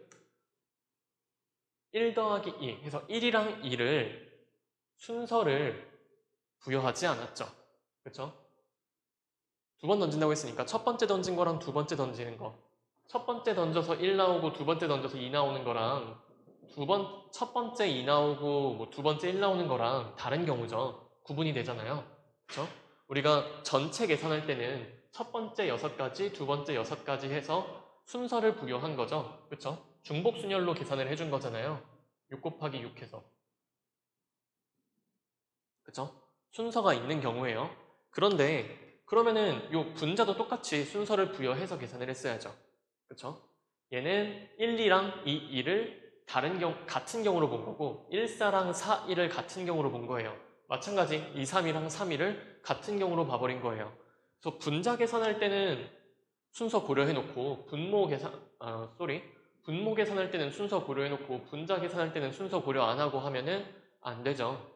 1 더하기 2 해서 1이랑 2를 순서를 부여하지 않았죠. 그렇죠? 두 번 던진다고 했으니까 첫 번째 던진 거랑 두 번째 던지는 거. 첫 번째 던져서 1 나오고 두 번째 던져서 2 나오는 거랑 첫 번째 2 나오고 뭐 두 번째 1 나오는 거랑 다른 경우죠. 구분이 되잖아요. 그렇죠? 우리가 전체 계산할 때는 첫 번째 6가지, 두 번째 6가지 해서 순서를 부여한 거죠. 그렇죠? 중복순열로 계산을 해준 거잖아요. 6 곱하기 6 해서. 그쵸? 순서가 있는 경우에요. 그런데 그러면은 요 분자도 똑같이 순서를 부여해서 계산을 했어야죠. 그쵸? 얘는 1, 2랑 2, 2를 같은 경우로 본 거고 1, 4랑 4, 1을 같은 경우로 본 거예요. 마찬가지 2, 3이랑 3, 2를 같은 경우로 봐버린 거예요. 그래서 분자 계산할 때는 순서 고려해놓고 분모 계산할 때는 순서 고려해놓고 분자 계산할 때는 순서 고려 안 하고 하면은 안 되죠.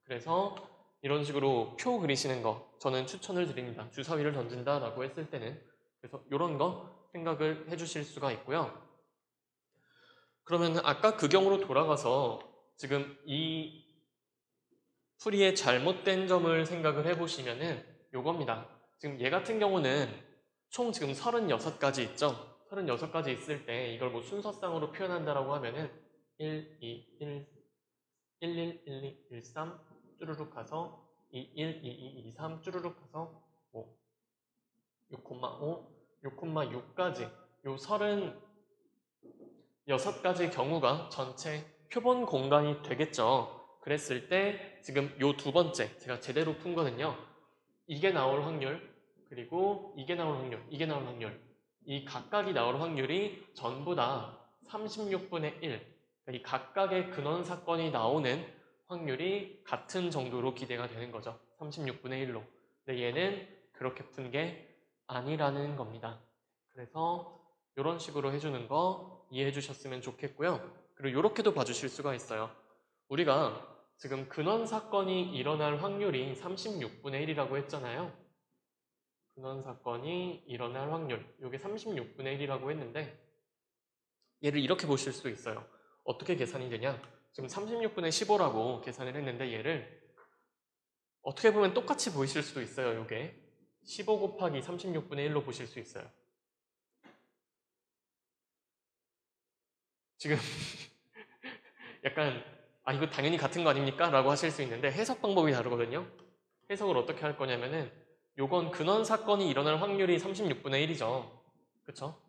그래서 이런 식으로 표 그리시는 거 저는 추천을 드립니다. 주사위를 던진다라고 했을 때는. 그래서 이런 거 생각을 해주실 수가 있고요. 그러면 아까 그 경우로 돌아가서 지금 이 풀이의 잘못된 점을 생각을 해보시면은 요겁니다. 지금 얘 같은 경우는 총 지금 36가지 있죠? 36가지 있을 때 이걸 뭐 순서상으로 표현한다라고 하면은 1, 2, 1, 1, 1, 1, 2, 1, 3 쭈루룩 가서 2, 1, 2, 2, 2, 3 쭈루룩 가서 뭐 6,5, 6,6까지 요 36가지 경우가 전체 표본 공간이 되겠죠. 그랬을 때 지금 요 두 번째 제가 제대로 푼 거는요. 이게 나올 확률 그리고 이게 나올 확률, 이게 나올 확률 이 각각이 나올 확률이 전부 다 36분의 1 이 각각의 근원 사건이 나오는 확률이 같은 정도로 기대가 되는 거죠. 36분의 1로. 근데 얘는 그렇게 푼 게 아니라는 겁니다. 그래서 이런 식으로 해주는 거 이해해 주셨으면 좋겠고요. 그리고 이렇게도 봐주실 수가 있어요. 우리가 지금 근원 사건이 일어날 확률이 36분의 1이라고 했잖아요. 근원 사건이 일어날 확률, 이게 36분의 1이라고 했는데 얘를 이렇게 보실 수 있어요. 어떻게 계산이 되냐? 지금 36분의 15라고 계산을 했는데 얘를 어떻게 보면 똑같이 보이실 수도 있어요. 이게 15 곱하기 36분의 1로 보실 수 있어요. 지금 약간 이거 당연히 같은 거 아닙니까? 라고 하실 수 있는데 해석 방법이 다르거든요. 해석을 어떻게 할 거냐면은 요건 근원 사건이 일어날 확률이 36분의 1이죠. 그쵸?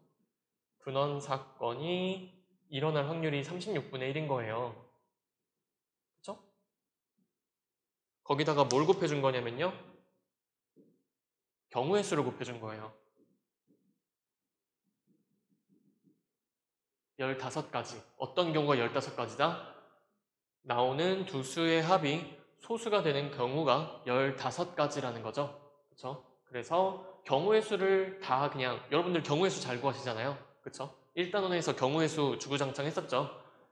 근원 사건이 일어날 확률이 36분의 1인 거예요. 그쵸? 거기다가 뭘 곱해준 거냐면요. 경우의 수를 곱해준 거예요. 15가지. 어떤 경우가 15가지다? 나오는 두 수의 합이 소수가 되는 경우가 15가지라는 거죠. 그쵸? 그래서 경우의 수를 다 그냥 여러분들 경우의 수 잘 구하시잖아요. 그쵸? 1단원에서 경우의 수 주구장창 했었죠.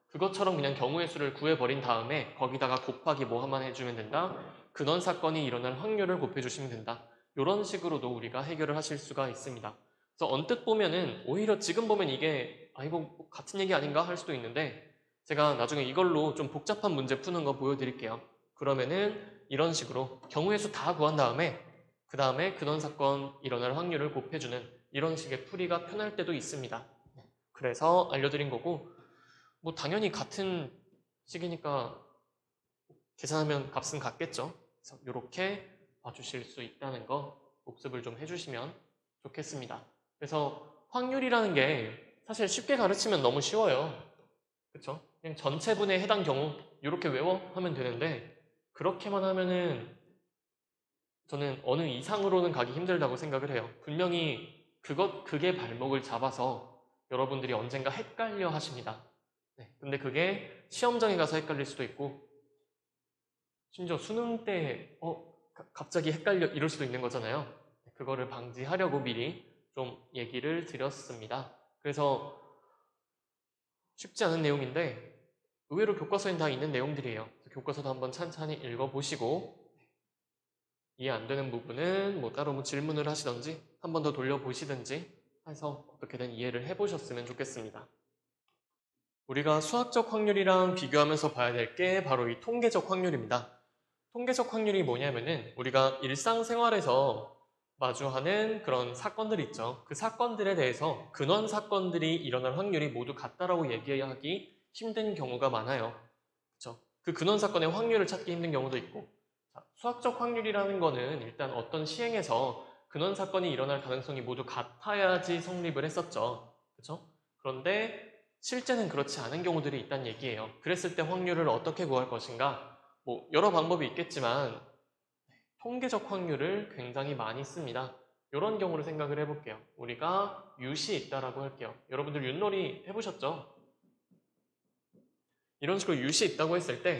그것처럼 그냥 경우의 수를 구해버린 다음에 거기다가 곱하기 뭐 하만 해주면 된다. 근원 사건이 일어날 확률을 곱해주시면 된다. 이런 식으로도 우리가 해결을 하실 수가 있습니다. 그래서 언뜻 보면은 오히려 지금 보면 이게 이거 같은 얘기 아닌가 할 수도 있는데 제가 나중에 이걸로 좀 복잡한 문제 푸는 거 보여드릴게요. 그러면은 이런 식으로 경우의 수 다 구한 다음에 그 다음에 근원 사건 일어날 확률을 곱해주는 이런 식의 풀이가 편할 때도 있습니다. 그래서 알려드린 거고 뭐 당연히 같은 식이니까 계산하면 값은 같겠죠. 그래서 이렇게 봐주실 수 있다는 거 복습을 좀 해주시면 좋겠습니다. 그래서 확률이라는 게 사실 쉽게 가르치면 너무 쉬워요. 그쵸? 그냥 전체분에 해당 경우 이렇게 외워 하면 되는데 그렇게만 하면은 저는 어느 이상으로는 가기 힘들다고 생각을 해요. 분명히 그게 발목을 잡아서 여러분들이 언젠가 헷갈려 하십니다. 네, 근데 그게 시험장에 가서 헷갈릴 수도 있고 심지어 수능 때 갑자기 헷갈려 이럴 수도 있는 거잖아요. 그거를 방지하려고 미리 좀 얘기를 드렸습니다. 그래서 쉽지 않은 내용인데 의외로 교과서엔 다 있는 내용들이에요. 교과서도 한번 찬찬히 읽어보시고 이해 안 되는 부분은 뭐 따로 질문을 하시던지 한 번 더 돌려보시든지 해서 어떻게든 이해를 해보셨으면 좋겠습니다. 우리가 수학적 확률이랑 비교하면서 봐야 될 게 바로 이 통계적 확률입니다. 통계적 확률이 뭐냐면은 우리가 일상생활에서 마주하는 그런 사건들 있죠. 그 사건들에 대해서 근원 사건들이 일어날 확률이 모두 같다라고 얘기하기 힘든 경우가 많아요. 그렇죠? 그 근원 사건의 확률을 찾기 힘든 경우도 있고 자, 수학적 확률이라는 거는 일단 어떤 시행에서 근원 사건이 일어날 가능성이 모두 같아야지 성립을 했었죠. 그렇죠? 그런데 실제는 그렇지 않은 경우들이 있다는 얘기예요. 그랬을 때 확률을 어떻게 구할 것인가? 뭐 여러 방법이 있겠지만 통계적 확률을 굉장히 많이 씁니다. 이런 경우를 생각을 해볼게요. 우리가 윷이 있다라고 할게요. 여러분들 윷놀이 해보셨죠? 이런 식으로 윷이 있다고 했을 때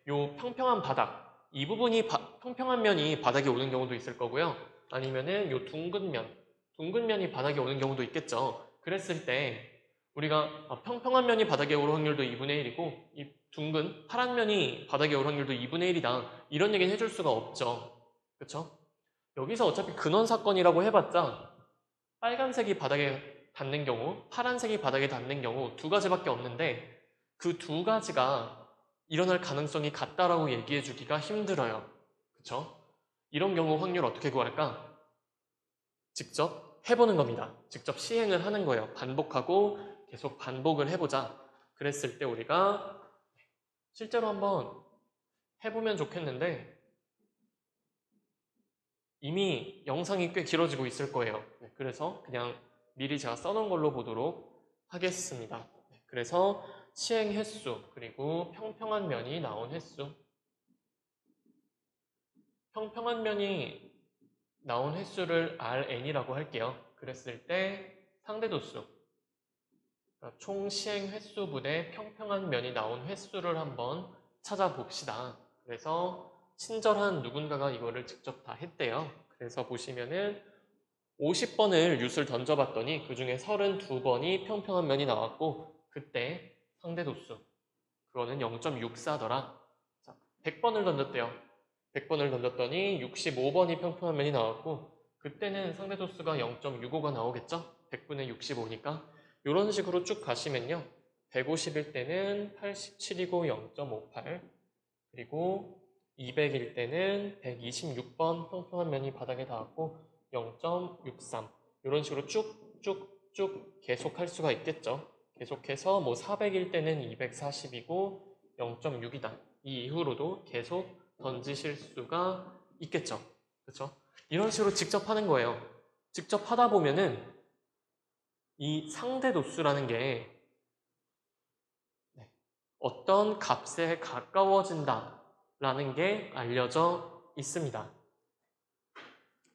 이 평평한 바닥, 이 부분이 평평한 면이 바닥에 오는 경우도 있을 거고요. 아니면은 이 둥근 면이 바닥에 오는 경우도 있겠죠. 그랬을 때 우리가 평평한 면이 바닥에 올 확률도 2분의 1이고 이 둥근 파란 면이 바닥에 올 확률도 2분의 1이다. 이런 얘기는 해줄 수가 없죠. 그쵸? 여기서 어차피 근원 사건이라고 해봤자 빨간색이 바닥에 닿는 경우, 파란색이 바닥에 닿는 경우 두 가지밖에 없는데 그 두 가지가 일어날 가능성이 같다라고 얘기해 주기가 힘들어요. 그쵸? 이런 경우 확률 어떻게 구할까? 직접 해보는 겁니다. 직접 시행을 하는 거예요. 반복하고 계속 반복을 해보자. 그랬을 때 우리가 실제로 한번 해보면 좋겠는데 이미 영상이 꽤 길어지고 있을 거예요. 그래서 그냥 미리 제가 써놓은 걸로 보도록 하겠습니다. 그래서 시행 횟수 그리고 평평한 면이 나온 횟수 평평한 면이 나온 횟수를 Rn이라고 할게요. 그랬을 때 상대도수 그러니까 총 시행 횟수분의 평평한 면이 나온 횟수를 한번 찾아봅시다. 그래서 친절한 누군가가 이거를 직접 다 했대요. 그래서 보시면은 50번을 윷을 던져봤더니 그 중에 32번이 평평한 면이 나왔고 그때 상대도수 그거는 0.64더라. 자, 100번을 던졌대요. 100번을 던졌더니 65번이 평평한 면이 나왔고 그때는 상대도수가 0.65가 나오겠죠? 100분의 65니까 이런 식으로 쭉 가시면요. 150일 때는 87이고 0.58 그리고 200일 때는 126번 평평한 면이 바닥에 닿았고 0.63 이런 식으로 쭉쭉쭉 계속할 수가 있겠죠. 계속해서 뭐 400일 때는 240이고 0.6이다. 이 이후로도 계속 던지실 수가 있겠죠. 그렇죠? 이런 식으로 직접 하는 거예요. 직접 하다 보면은 이 상대 도수라는 게 어떤 값에 가까워진다 라는 게 알려져 있습니다.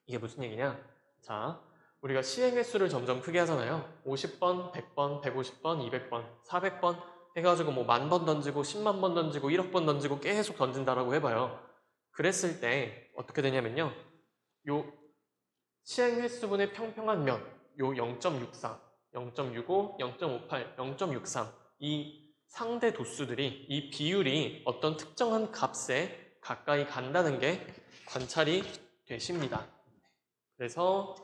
이게 무슨 얘기냐? 자, 우리가 시행 횟수를 점점 크게 하잖아요. 50번, 100번, 150번, 200번, 400번 해가지고 뭐 10,000번 던지고 10만 번 던지고 1억 번 던지고 계속 던진다라고 해봐요. 그랬을 때 어떻게 되냐면요. 요 시행 횟수분의 평평한 면, 요 0.64, 0.65, 0.58, 0.63 이 상대 도수들이 이 비율이 어떤 특정한 값에 가까이 간다는 게 관찰이 되십니다. 그래서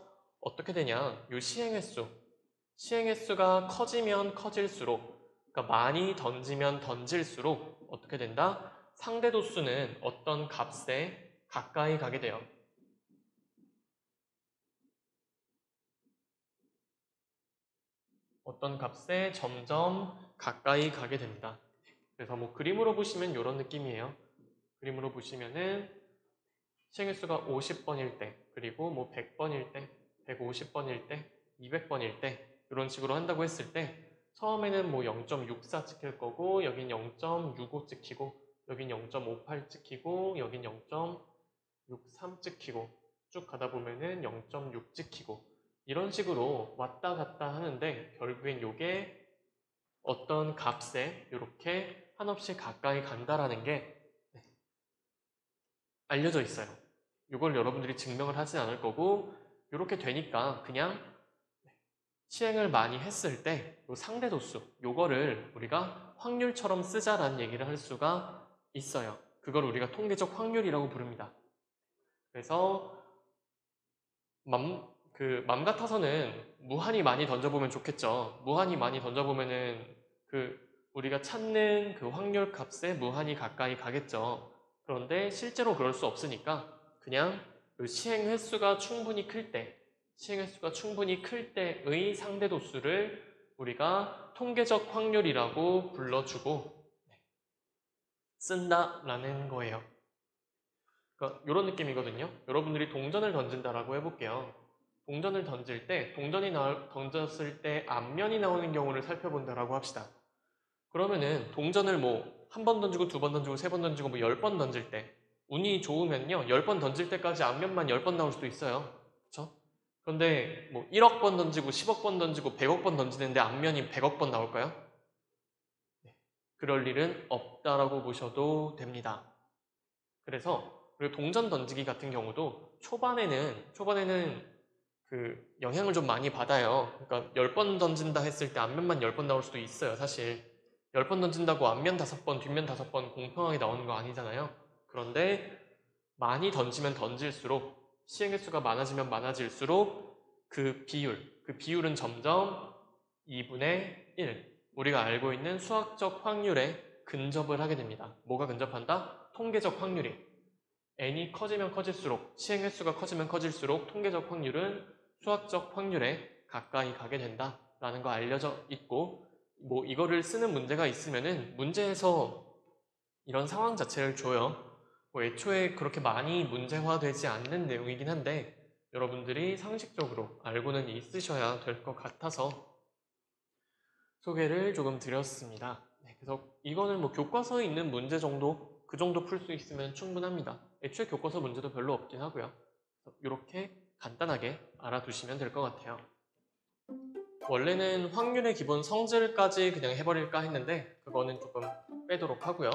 어떻게 되냐? 요 시행 횟수가 커지면 커질수록 그러니까 많이 던지면 던질수록 어떻게 된다? 상대 도수는 어떤 값에 가까이 가게 돼요. 어떤 값에 점점 가까이 가게 됩니다. 그래서 뭐 그림으로 보시면 이런 느낌이에요. 그림으로 보시면은 시행횟수가 50번일 때, 그리고 뭐 100번일 때, 150번일 때, 200번일 때 이런 식으로 한다고 했을 때 처음에는 뭐 0.64 찍힐 거고 여긴 0.65 찍히고 여긴 0.58 찍히고 여긴 0.63 찍히고 쭉 가다 보면은 0.6 찍히고 이런 식으로 왔다 갔다 하는데 결국엔 이게 어떤 값에 이렇게 한없이 가까이 간다라는 게 알려져 있어요. 이걸 여러분들이 증명을 하진 않을 거고 이렇게 되니까 그냥 시행을 많이 했을 때 상대 도수 요거를 우리가 확률처럼 쓰자라는 얘기를 할 수가 있어요. 그걸 우리가 통계적 확률이라고 부릅니다. 그래서 맘 같아서는 무한히 많이 던져보면 좋겠죠. 무한히 많이 던져보면은 우리가 찾는 그 확률 값에 무한히 가까이 가겠죠. 그런데 실제로 그럴 수 없으니까 그냥 시행 횟수가 충분히 클 때, 시행 횟수가 충분히 클 때의 상대 도수를 우리가 통계적 확률이라고 불러주고 쓴다라는 거예요. 그러니까 이런 느낌이거든요. 여러분들이 동전을 던진다라고 해볼게요. 동전을 던질 때, 던졌을 때 앞면이 나오는 경우를 살펴본다라고 합시다. 그러면은 동전을 뭐 한 번 던지고 두 번 던지고 세 번 던지고 뭐 10번 던질 때 운이 좋으면요 10번 던질 때까지 앞면만 10번 나올 수도 있어요. 그렇죠? 그런데 뭐 1억 번 던지고 10억 번 던지고 100억 번 던지는데 앞면이 100억 번 나올까요? 네. 그럴 일은 없다라고 보셔도 됩니다. 그래서 그리고 동전 던지기 같은 경우도 초반에는 영향을 좀 많이 받아요. 그러니까 10번 던진다 했을 때 앞면만 10번 나올 수도 있어요. 사실 10번 던진다고 앞면 5번, 뒷면 5번 공평하게 나오는 거 아니잖아요. 그런데 많이 던지면 던질수록 시행 횟수가 많아지면 많아질수록 그 비율은 점점 2분의 1, 우리가 알고 있는 수학적 확률에 근접을 하게 됩니다. 뭐가 근접한다? 통계적 확률이. n이 커지면 커질수록, 시행 횟수가 커지면 커질수록 통계적 확률은 수학적 확률에 가까이 가게 된다라는 거 알려져 있고, 뭐 이거를 쓰는 문제가 있으면은 문제에서 이런 상황 자체를 줘요. 뭐 애초에 그렇게 많이 문제화되지 않는 내용이긴 한데 여러분들이 상식적으로 알고는 있으셔야 될 것 같아서 소개를 조금 드렸습니다. 네, 그래서 이거는 뭐 교과서에 있는 문제 정도, 그 정도 풀 수 있으면 충분합니다. 애초에 교과서 문제도 별로 없긴 하고요. 이렇게 간단하게 알아두시면 될 것 같아요. 원래는 확률의 기본 성질까지 그냥 해버릴까 했는데 그거는 조금 빼도록 하고요.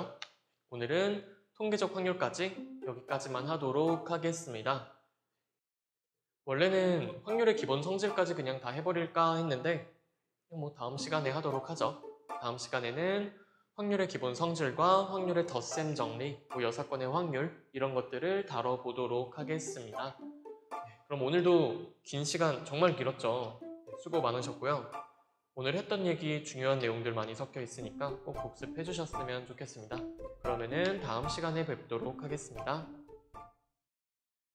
오늘은 통계적 확률까지 여기까지만 하도록 하겠습니다. 원래는 확률의 기본 성질까지 그냥 다 해버릴까 했는데 뭐 다음 시간에 하도록 하죠. 다음 시간에는 확률의 기본 성질과 확률의 덧셈 정리, 뭐 여사건의 확률 이런 것들을 다뤄보도록 하겠습니다. 그럼 오늘도 긴 시간 정말 길었죠. 수고 많으셨고요. 오늘 했던 얘기 중요한 내용들 많이 섞여 있으니까 꼭 복습해 주셨으면 좋겠습니다. 그러면은 다음 시간에 뵙도록 하겠습니다.